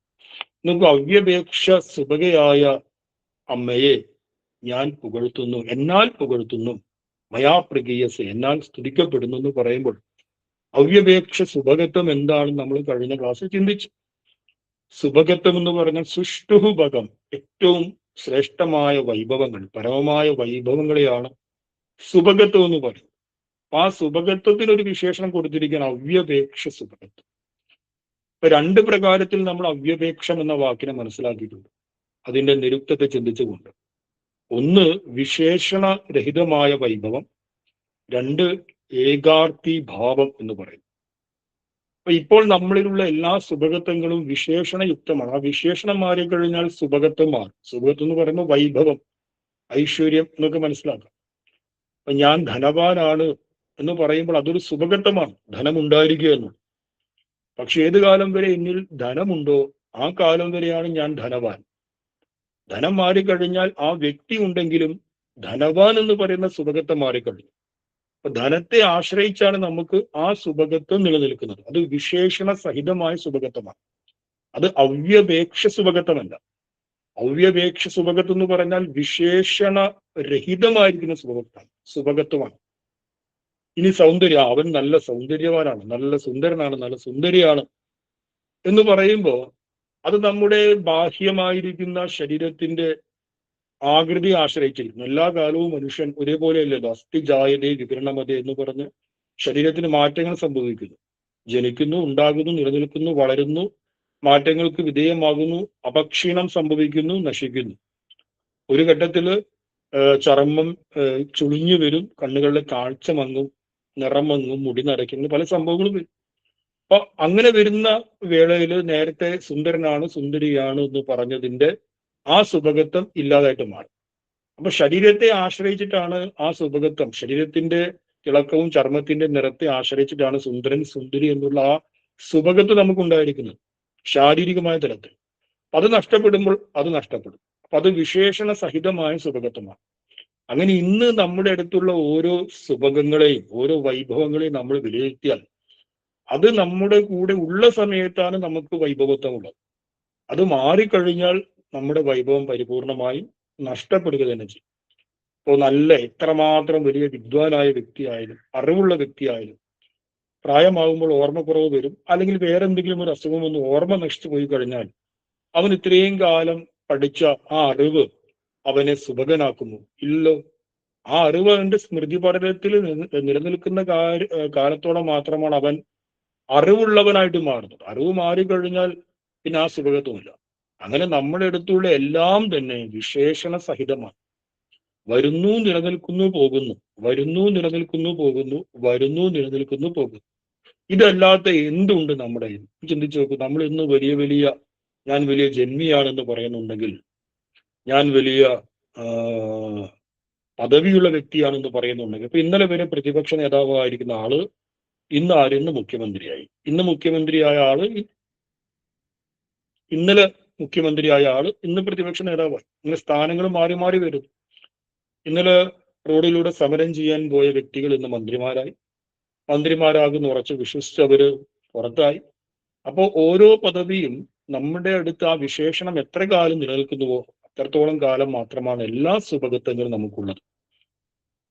നമുക്ക് അവ്യപേക്ഷ സുഭഗയായ അമ്മയെ ഞാൻ പുകഴ്ത്തുന്നു, എന്നാൽ പുകഴ്ത്തുന്നു, മയാ പ്രഗീയസ്, എന്നാൽ സ്തുതിക്കപ്പെടുന്നു എന്ന് പറയുമ്പോൾ അവ്യപേക്ഷ സുഭഗത്വം എന്താണെന്ന് നമ്മൾ കഴിഞ്ഞ ക്ലാസ്സിൽ ചിന്തിച്ചു. സുഭഗത്വം എന്ന് പറഞ്ഞാൽ സുഷ്ടുഭകം, ഏറ്റവും ശ്രേഷ്ഠമായ വൈഭവങ്ങൾ, പരമമായ വൈഭവങ്ങളെയാണ് സുഭഗത്വം എന്ന് പറയുന്നത്. ആ സുഭഗത്വത്തിന് ഒരു വിശേഷണം കൊടുത്തിരിക്കുകയാണ് അവ്യപേക്ഷ സുഭഗത്വം. ഇപ്പൊ 2 പ്രകാരത്തിൽ നമ്മൾ അവ്യപേക്ഷം എന്ന വാക്കിനെ മനസ്സിലാക്കിയിട്ടുണ്ട്, അതിന്റെ നിരുക്തത്തെ ചിന്തിച്ചുകൊണ്ട്. ഒന്ന് വിശേഷണരഹിതമായ വൈഭവം, 2 ഏകാർത്ഥി ഭാവം എന്ന് പറയും. അപ്പൊ ഇപ്പോൾ നമ്മളിലുള്ള എല്ലാ സുഭഗത്വങ്ങളും വിശേഷണയുക്തമാണ്. ആ വിശേഷണം മാറിക്കഴിഞ്ഞാൽ സുഭഗത്വം മാറും. സുഭഗത്വം എന്ന് പറയുമ്പോൾ വൈഭവം, ഐശ്വര്യം എന്നൊക്കെ മനസ്സിലാക്കാം. അപ്പൊ ഞാൻ ധനവാനാണ് എന്ന് പറയുമ്പോൾ അതൊരു സുഭഗത്വമാണ്, ധനം ഉണ്ടായിരിക്കുക എന്ന്. പക്ഷെ ഏത് കാലം വരെ എന്നിൽ ധനമുണ്ടോ ആ കാലം വരെയാണ് ഞാൻ ധനവാൻ. ധനം മാറിക്കഴിഞ്ഞാൽ ആ വ്യക്തി ഉണ്ടെങ്കിലും ധനവാൻ എന്ന് പറയുന്ന സുഭഗത്വം മാറിക്കഴിഞ്ഞു. അപ്പൊ ധനത്തെ ആശ്രയിച്ചാണ് നമുക്ക് ആ സുഭഗത്വം നിലനിൽക്കുന്നത്. അത് വിശേഷണ സഹിതമായ സുഭഗത്വമാണ്. അത് അവ്യപേക്ഷ സുഭഗത്വമല്ല. അവ്യപേക്ഷ സുഭഗത്വം എന്ന് പറഞ്ഞാൽ വിശേഷണ രഹിതമായിരിക്കുന്ന സുഭഗത്വമാണ്. ഇനി സൗന്ദര്യം, അവൻ നല്ല സൗന്ദര്യവാനാണ്, നല്ല സുന്ദരനാണ്, നല്ല സുന്ദരിയാണ് എന്ന് പറയുമ്പോൾ അത് നമ്മുടെ ബാഹ്യമായിരിക്കുന്ന ശരീരത്തിന്റെ ആകൃതി ആശ്രയിച്ചിരിക്കുന്നു. എല്ലാ കാലവും മനുഷ്യൻ ഒരേപോലെയല്ലല്ലോ. അസ്ഥി ജായതേ വികരണമതേ എന്ന് പറഞ്ഞ് ശരീരത്തിന് മാറ്റങ്ങൾ സംഭവിക്കുന്നു. ജനിക്കുന്നു, ഉണ്ടാകുന്നു, നിലനിൽക്കുന്നു, വളരുന്നു, മാറ്റങ്ങൾക്ക് വിധേയമാകുന്നു, അപക്ഷീണം സംഭവിക്കുന്നു, നശിക്കുന്നു. ഒരു ഘട്ടത്തില് ചർമ്മം ചുളിഞ്ഞു വരും, കണ്ണുകളിലെ കാഴ്ച മങ്ങും, നിറം മങ്ങും, മുടി നരയ്ക്കുന്നു, പല സംഭവങ്ങളും വരും. അപ്പൊ അങ്ങനെ വരുന്ന വേളയിൽ നേരത്തെ സുന്ദരനാണ്, സുന്ദരിയാണ് എന്ന് പറഞ്ഞതിന്റെ ആ സുഭഗത്വം ഇല്ലാതായിട്ട് മാറും. അപ്പൊ ശരീരത്തെ ആശ്രയിച്ചിട്ടാണ് ആ സുഭഗത്വം, ശരീരത്തിന്റെ തിളക്കവും ചർമ്മത്തിന്റെ നിറത്തെ ആശ്രയിച്ചിട്ടാണ് സുന്ദരൻ, സുന്ദരി എന്നുള്ള ആ സുഭഗത്വം നമുക്കുണ്ടായിരിക്കുന്നത് ശാരീരികമായ തലത്തിൽ. അത് നഷ്ടപ്പെടുമ്പോൾ അത് നഷ്ടപ്പെടും. അപ്പൊ അത് വിശേഷണ സഹിതമായ സുഭഗത്വമാണ്. അങ്ങനെ ഇന്ന് നമ്മുടെ അടുത്തുള്ള ഓരോ സുഭഗങ്ങളെയും ഓരോ വൈഭവങ്ങളെയും നമ്മൾ വിലയിരുത്തിയാൽ അത് നമ്മുടെ കൂടെ ഉള്ള സമയത്താണ് നമുക്ക് വൈഭവത്വം ഉള്ളത്. അത് മാറിക്കഴിഞ്ഞാൽ നമ്മുടെ വൈഭവം പരിപൂർണമായും നഷ്ടപ്പെടുക തന്നെ ചെയ്യും. ഇപ്പോൾ നല്ല എത്രമാത്രം വലിയ വിദ്വാനായ വ്യക്തിയായാലും അറിവുള്ള വ്യക്തിയായാലും പ്രായമാകുമ്പോൾ ഓർമ്മക്കുറവ് വരും, അല്ലെങ്കിൽ വേറെ എന്തെങ്കിലും ഒരു അസുഖം ഒന്ന് ഓർമ്മ നശിച്ചു പോയി കഴിഞ്ഞാൽ അവൻ ഇത്രയും കാലം പഠിച്ച ആ അറിവ് അവനെ സുഭഗനാക്കുന്നു ഇല്ലോ. ആ അറിവ് അവന്റെ സ്മൃതി പഠനത്തിൽ നിലനിൽക്കുന്ന കാലത്തോളം മാത്രമാണ് അവൻ അറിവുള്ളവനായിട്ട് മാറുന്നത്. അറിവ് മാറിക്കഴിഞ്ഞാൽ പിന്നെ ആ സുഭഗത്വമില്ല. അങ്ങനെ നമ്മുടെ അടുത്തുള്ള എല്ലാം തന്നെ വിശേഷണ സഹിതമാണ്. വരുന്നു, നിലനിൽക്കുന്നു, പോകുന്നു, വരുന്നു, നിലനിൽക്കുന്നു, പോകുന്നു, വരുന്നു, നിലനിൽക്കുന്നു, പോകുന്നു. ഇതല്ലാത്ത എന്തുണ്ട് നമ്മുടെ? ചിന്തിച്ചു നോക്കൂ. നമ്മൾ ഇന്ന് വലിയ വലിയ ഞാൻ വലിയ ജന്മിയാണെന്ന് പറയുന്നുണ്ടെങ്കിൽ, ഞാൻ വലിയ പദവിയുള്ള വ്യക്തിയാണെന്ന് പറയുന്നുണ്ടെങ്കിൽ, ഇപ്പൊ ഇന്നലെ വരെ പ്രതിപക്ഷ നേതാവായിരിക്കുന്ന ആള് ഇന്ന് ആര്? ഇന്ന് മുഖ്യമന്ത്രിയായി. ഇന്ന് മുഖ്യമന്ത്രിയായ ആള് ഇന്നലെ മുഖ്യമന്ത്രിയായ ആള് ഇന്ന് പ്രതിപക്ഷ നേതാവായി. ഇങ്ങനെ സ്ഥാനങ്ങൾ മാറി മാറി വരുന്നു. ഇന്നലെ റോഡിലൂടെ സമരം ചെയ്യാൻ പോയ വ്യക്തികൾ ഇന്ന് മന്ത്രിമാരായി. മന്ത്രിമാരാകുന്ന ഉറച്ച് വിശ്വസിച്ചവര് പുറത്തായി. അപ്പോൾ ഓരോ പദവിയും നമ്മുടെ അടുത്ത് ആ വിശേഷണം എത്ര കാലം നിലനിൽക്കുന്നുവോ അത്രത്തോളം കാലം മാത്രമാണ് എല്ലാ സുഭഗത്വങ്ങളും നമുക്കുള്ളത്.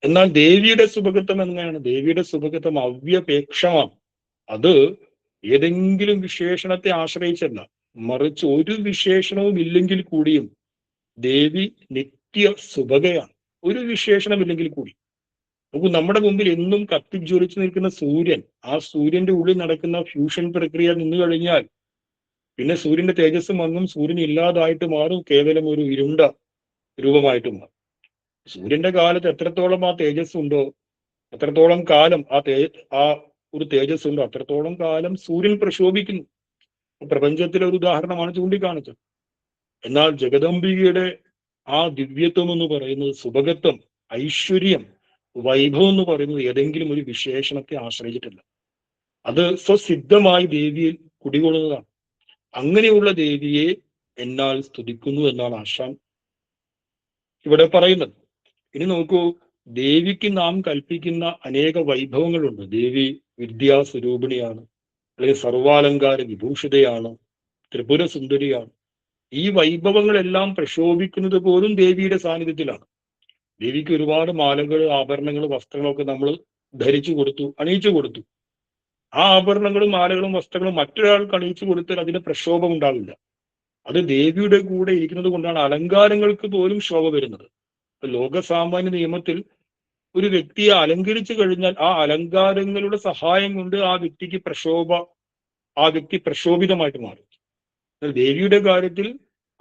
എന്നാൽ ദേവിയുടെ സുഭഗത്വം എങ്ങനെയാണ്? ദേവിയുടെ സുഭഗത്വം അവ്യപേക്ഷമാണ്. അത് ഏതെങ്കിലും വിശേഷണത്തെ ആശ്രയിച്ചല്ല, മറിച്ച് ഒരു വിശേഷണവും ഇല്ലെങ്കിൽ കൂടിയും ദേവി നിത്യ സുഭഗയാണ്. ഒരു വിശേഷണമില്ലെങ്കിൽ കൂടി നമുക്ക് നമ്മുടെ മുമ്പിൽ എന്നും കത്തിജ്വലിച്ചു നിൽക്കുന്ന സൂര്യൻ, ആ സൂര്യന്റെ ഉള്ളിൽ നടക്കുന്ന ഫ്യൂഷൻ പ്രക്രിയ നിന്നു കഴിഞ്ഞാൽ പിന്നെ സൂര്യന്റെ തേജസ് മങ്ങും, സൂര്യൻ ഇല്ലാതായിട്ട് മാറും, കേവലം ഒരു ഇരുണ്ട രൂപമായിട്ട് മാറും. സൂര്യന്റെ കാലത്ത് എത്രത്തോളം ആ തേജസ് ഉണ്ടോ, എത്രത്തോളം കാലം ആ ഒരു തേജസ് ഉണ്ടോ അത്രത്തോളം കാലം സൂര്യൻ പ്രശോഭിക്കുന്നു. പ്രപഞ്ചത്തിലെ ഒരു ഉദാഹരണമാണ് ചൂണ്ടിക്കാണിച്ചത്. എന്നാൽ ജഗദംബികയുടെ ആ ദിവ്യത്വം എന്ന് പറയുന്നത്, സുഭഗത്വം, ഐശ്വര്യം, വൈഭവം എന്ന് പറയുന്നത് ഏതെങ്കിലും ഒരു വിശേഷണത്തെ ആശ്രയിച്ചിട്ടില്ല. അത് സ്വസിദ്ധമായി ദേവിയിൽ കുടികൊള്ളുന്നതാണ്. അങ്ങനെയുള്ള ദേവിയെ എന്നാൽ സ്തുതിക്കുന്നു എന്നാണ് ആശാൻ ഇവിടെ പറയുന്നത്. ഇനി നോക്കൂ, ദേവിക്ക് നാം കൽപ്പിക്കുന്ന അനേക വൈഭവങ്ങളുണ്ട്. ദേവി വിദ്യാസ്വരൂപിണിയാണ്, അല്ലെങ്കിൽ സർവാലങ്കാര വിഭൂഷിതയാണ്, ത്രിപുര സുന്ദരിയാണ്. ഈ വൈഭവങ്ങളെല്ലാം പ്രശോഭിക്കുന്നത് പോലും ദേവിയുടെ സാന്നിധ്യത്തിലാണ്. ദേവിക്ക് ഒരുപാട് മാലകൾ, ആഭരണങ്ങൾ, വസ്ത്രങ്ങളൊക്കെ നമ്മൾ ധരിച്ചു കൊടുത്തു, അണിയിച്ചു കൊടുത്തു. ആ ആഭരണങ്ങളും മാലകളും വസ്ത്രങ്ങളും മറ്റൊരാൾക്ക് അണിയിച്ചു കൊടുത്താൽ അതിന് പ്രക്ഷോഭം ഉണ്ടാവില്ല. അത് ദേവിയുടെ കൂടെ ഇരിക്കുന്നത് കൊണ്ടാണ് അലങ്കാരങ്ങൾക്ക് പോലും ശോഭ വരുന്നത്. ലോകസാമാന്യ നിയമത്തിൽ ഒരു വ്യക്തിയെ അലങ്കരിച്ചു കഴിഞ്ഞാൽ ആ അലങ്കാരങ്ങളുടെ സഹായം കൊണ്ട് ആ വ്യക്തി പ്രക്ഷോഭിതമായിട്ട് മാറും. ദേവിയുടെ കാര്യത്തിൽ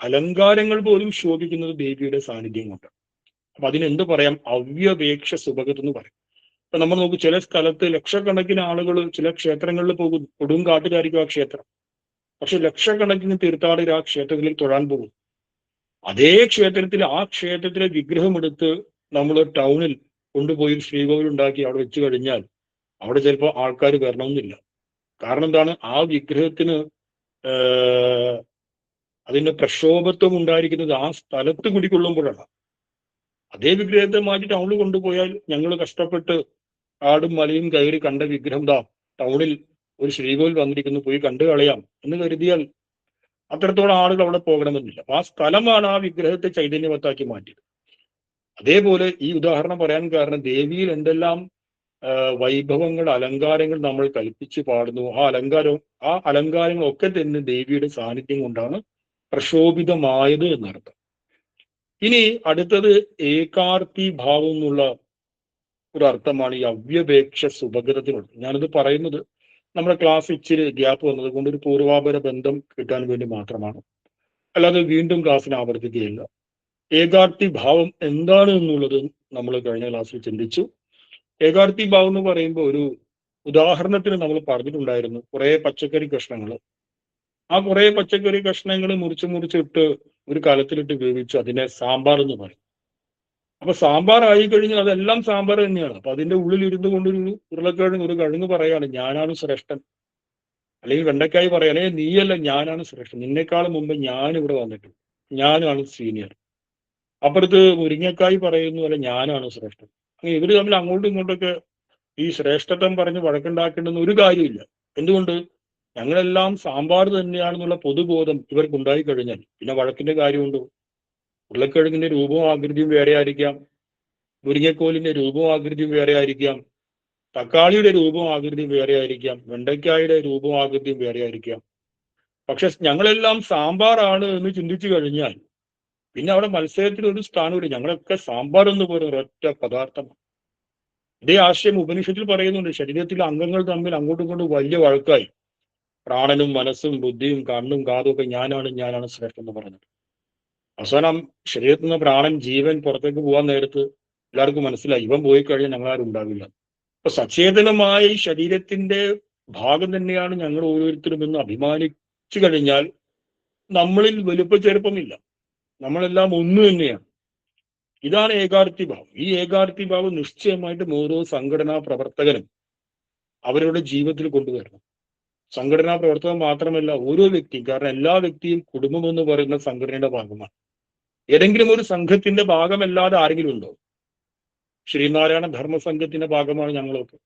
അലങ്കാരങ്ങൾ പോലും ശോഭിക്കുന്നത് ദേവിയുടെ സാന്നിധ്യം കൊണ്ടാണ്. അപ്പൊ അതിനെന്ത് പറയാം? അവ്യപേക്ഷ സുഭഗത്വം എന്ന് പറയും. ഇപ്പൊ നമ്മൾ നോക്കും, ചില സ്ഥലത്ത് ലക്ഷക്കണക്കിന് ആളുകൾ ചില ക്ഷേത്രങ്ങളിൽ പോകും. കൊടുങ്കാട്ടിലായിരിക്കും ആ ക്ഷേത്രം. പക്ഷെ ലക്ഷക്കണക്കിന് തീർത്ഥാടകർ ആ ക്ഷേത്രത്തിൽ തൊഴാൻ പോകും. അതേ ക്ഷേത്രത്തിൽ ആ ക്ഷേത്രത്തിലെ വിഗ്രഹം എടുത്ത് നമ്മൾ ടൗണിൽ കൊണ്ടുപോയി ശ്രീകോവിൽ ഉണ്ടാക്കി അവിടെ വെച്ച് കഴിഞ്ഞാൽ അവിടെ ചിലപ്പോൾ ആൾക്കാർ വരണമെന്നില്ല. കാരണം എന്താണ്? ആ വിഗ്രഹത്തിന് അതിന്റെ പ്രക്ഷോഭത്വം ഉണ്ടായിരിക്കുന്നത് ആ സ്ഥലത്ത് കുടിക്കൊള്ളുമ്പോഴാണ്. അതേ വിഗ്രഹത്തെ മാറ്റി ടൗണിൽ കൊണ്ടുപോയാൽ ഞങ്ങൾ കഷ്ടപ്പെട്ട് കാടും മലയും കയറി കണ്ട വിഗ്രഹം ടൗണിൽ ഒരു ശ്രീകോവിൽ വന്നിരിക്കുന്നു, പോയി കണ്ടു കളയാം എന്ന് കരുതിയാൽ അത്രത്തോളം ആളുകൾ അവിടെ പോകണമെന്നില്ല. അപ്പൊ ആ സ്ഥലമാണ് ആ വിഗ്രഹത്തെ ചൈതന്യവത്താക്കി മാറ്റിയത്. അതേപോലെ ഈ ഉദാഹരണം പറയാൻ കാരണം ദേവിയിൽ എന്തെല്ലാം വൈഭവങ്ങൾ, അലങ്കാരങ്ങൾ നമ്മൾ കൽപ്പിച്ച് പാടുന്നു. ആ അലങ്കാരങ്ങളൊക്കെ തന്നെ ദേവിയുടെ സാന്നിധ്യം കൊണ്ടാണ് പ്രക്ഷോഭിതമായത് എന്നർത്ഥം. ഇനി അടുത്തത് ഏകാർത്തി ഭാവം എന്നുള്ള ഒരു അർത്ഥമാണ് ഈ അവ്യപേക്ഷ സുഭഗതത്തിനുള്ളത്. ഞാനിത് പറയുന്നത് നമ്മുടെ ക്ലാസ് ഇച്ചിരി ഗ്യാപ്പ് വന്നത് കൊണ്ട് ഒരു പൂർവാപര ബന്ധം കിട്ടാൻ വേണ്ടി മാത്രമാണ്, അല്ലാതെ വീണ്ടും ക്ലാസ്സിന് ആവർത്തിക്കുകയില്ല. ഏകാർത്തി ഭാവം എന്താണ് എന്നുള്ളത് നമ്മൾ കഴിഞ്ഞ ക്ലാസ്സിൽ ചിന്തിച്ചു. ഏകാർത്തി ഭാവം എന്ന് പറയുമ്പോൾ ഒരു ഉദാഹരണത്തിന് നമ്മൾ പറഞ്ഞിട്ടുണ്ടായിരുന്നു, കുറെ പച്ചക്കറി കഷ്ണങ്ങൾ. ആ കുറെ പച്ചക്കറി കഷ്ണങ്ങൾ മുറിച്ചിട്ട് ഒരു കലത്തിലിട്ട് വേവിച്ചു അതിനെ സാമ്പാർ എന്ന് പറയും. അപ്പൊ സാമ്പാർ ആയി കഴിഞ്ഞാൽ അതെല്ലാം സാമ്പാർ തന്നെയാണ്. അപ്പൊ അതിന്റെ ഉള്ളിൽ ഇരുന്നു കൊണ്ടൊരു ഒരു കഴുങ്ങ് പറയാണ് ഞാനാണ് ശ്രേഷ്ഠൻ, അല്ലെങ്കിൽ വെണ്ടക്കായി പറയാം, അല്ലെങ്കിൽ നീയല്ല ഞാനാണ് ശ്രേഷ്ഠൻ, നിന്നെക്കാളും മുമ്പ് ഞാൻ ഇവിടെ വന്നിട്ടുണ്ട്, ഞാനാണ് സീനിയർ. അപ്പുറത്ത് മുരിങ്ങക്കായി പറയുന്നു അല്ല ഞാനാണ് ശ്രേഷ്ഠൻ. അങ്ങനെ ഇവര് തമ്മിൽ അങ്ങോട്ടും ഇങ്ങോട്ടൊക്കെ ഈ ശ്രേഷ്ഠത്വം പറഞ്ഞ് വഴക്കുണ്ടാക്കേണ്ടെന്ന് ഒരു കാര്യമില്ല. എന്തുകൊണ്ട്? ഞങ്ങളെല്ലാം സാമ്പാർ തന്നെയാണെന്നുള്ള പൊതുബോധം ഇവർക്ക് ഉണ്ടായി കഴിഞ്ഞാൽ പിന്നെ വഴക്കിന്റെ കാര്യമുണ്ടോ? ഉരുളക്കിഴങ്ങിന്റെ രൂപവും ആകൃതിയും വേറെ ആയിരിക്കാം, മുരിങ്ങക്കോലിന്റെ രൂപവും ആകൃതിയും വേറെ ആയിരിക്കാം, തക്കാളിയുടെ രൂപവും ആകൃതിയും വേറെ ആയിരിക്കാം, വെണ്ടയ്ക്കായുടെ രൂപവും ആകൃതിയും വേറെ ആയിരിക്കാം. പക്ഷെ ഞങ്ങളെല്ലാം സാമ്പാറാണ് എന്ന് ചിന്തിച്ചു കഴിഞ്ഞാൽ പിന്നെ അവിടെ മത്സരത്തിന് ഒരു സ്ഥാനമില്ല. ഞങ്ങളൊക്കെ സാമ്പാർ എന്ന് പറയുന്ന ഒരൊറ്റ പദാർത്ഥമാണ്. ഇതേ ആശയം ഉപനിഷത്തിൽ പറയുന്നുണ്ട്. ശരീരത്തിലെ അംഗങ്ങൾ തമ്മിൽ അങ്ങോട്ടും ഇങ്ങോട്ടും വലിയ വഴക്കായി, പ്രാണനും മനസ്സും ബുദ്ധിയും കണ്ണും കാതും ഒക്കെ ഞാനാണ് ശ്രേഷ്ഠം എന്ന് പറഞ്ഞത്. അവസാനം ശരീരത്തിൽ നിന്ന് പ്രാണൻ, ജീവൻ പുറത്തേക്ക് പോകാൻ നേരത്ത് എല്ലാവർക്കും മനസ്സിലായി ഇവൻ പോയി കഴിഞ്ഞാൽ ഞങ്ങളാരും ഉണ്ടാവില്ല. അപ്പൊ സചേതനമായ ഈ ശരീരത്തിന്റെ ഭാഗം തന്നെയാണ് ഞങ്ങൾ ഓരോരുത്തരും എന്ന് അഭിമാനിച്ചു കഴിഞ്ഞാൽ നമ്മളിൽ വലുപ്പ ചെറുപ്പമില്ല, നമ്മളെല്ലാം ഒന്ന് തന്നെയാണ്. ഇതാണ് ഏകാർത്തി ഭാവം. ഈ ഏകാർത്തി ഭാവം നിശ്ചയമായിട്ടും ഓരോ സംഘടനാ പ്രവർത്തകനും അവരുടെ ജീവിതത്തിൽ കൊണ്ടുവരണം. സംഘടനാ പ്രവർത്തനം മാത്രമല്ല, ഓരോ വ്യക്തിയും. കാരണം എല്ലാ വ്യക്തിയും കുടുംബം എന്ന് പറയുന്ന സംഘടനയുടെ ഭാഗമാണ്. ഏതെങ്കിലും ഒരു സംഘത്തിന്റെ ഭാഗമല്ലാതെ ആരെങ്കിലും ഉണ്ടോ? ശ്രീനാരായണ ധർമ്മസംഘത്തിന്റെ ഭാഗമാണ് ഞങ്ങളൊക്കെ.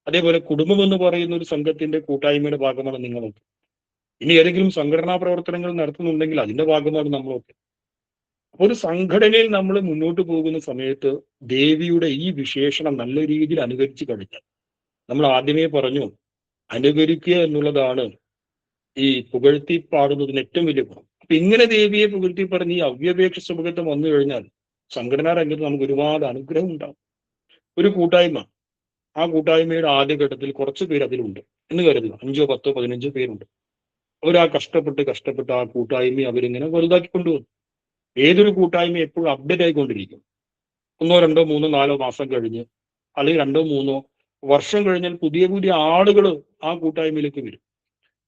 അതേപോലെ കുടുംബം എന്ന് പറയുന്ന ഒരു സംഘത്തിന്റെ കൂട്ടായ്മയുടെ ഭാഗമാണ് നിങ്ങളൊക്കെ. ഇനി ഏതെങ്കിലും സംഘടനാ പ്രവർത്തനങ്ങൾ നടത്തുന്നുണ്ടെങ്കിൽ അതിന്റെ ഭാഗമാണ് നമ്മളൊക്കെ. ഒരു സംഘടനയിൽ നമ്മൾ മുന്നോട്ട് പോകുന്ന സമയത്ത് ദേവിയുടെ ഈ വിശേഷണം നല്ല രീതിയിൽ അനുകരിച്ചു കഴിഞ്ഞാൽ, നമ്മൾ ആദ്യമേ പറഞ്ഞു, അനുകരിക്കുക എന്നുള്ളതാണ് ഈ പുകഴ്ത്തി പാടുന്നതിന് ഏറ്റവും വലിയ ഗുണം. അപ്പൊ ഇങ്ങനെ ദേവിയെ പുകഴ്ത്തി പറഞ്ഞ് ഈ അവ്യപേക്ഷ സുഖത്വം വന്നു കഴിഞ്ഞാൽ സംഘടനാ രംഗത്ത് നമുക്ക് ഒരുപാട് അനുഗ്രഹം ഉണ്ടാവും. ഒരു കൂട്ടായ്മ, ആ കൂട്ടായ്മയുടെ ആദ്യഘട്ടത്തിൽ കുറച്ച് പേര് അതിലുണ്ട് എന്ന് കരുതുക, 5, 10, 15 പേരുണ്ട്. അവരാ കഷ്ടപ്പെട്ട് ആ കൂട്ടായ്മയെ അവരിങ്ങനെ വലുതാക്കി കൊണ്ടുവന്നു. ഏതൊരു കൂട്ടായ്മ എപ്പോഴും അപ്ഡേറ്റ് ആയിക്കൊണ്ടിരിക്കും. 1, 2, 3, 4 മാസം കഴിഞ്ഞ്, അല്ലെങ്കിൽ 2, 3 വർഷം കഴിഞ്ഞാൽ പുതിയ പുതിയ ആളുകൾ ആ കൂട്ടായ്മയിലേക്ക് വരും.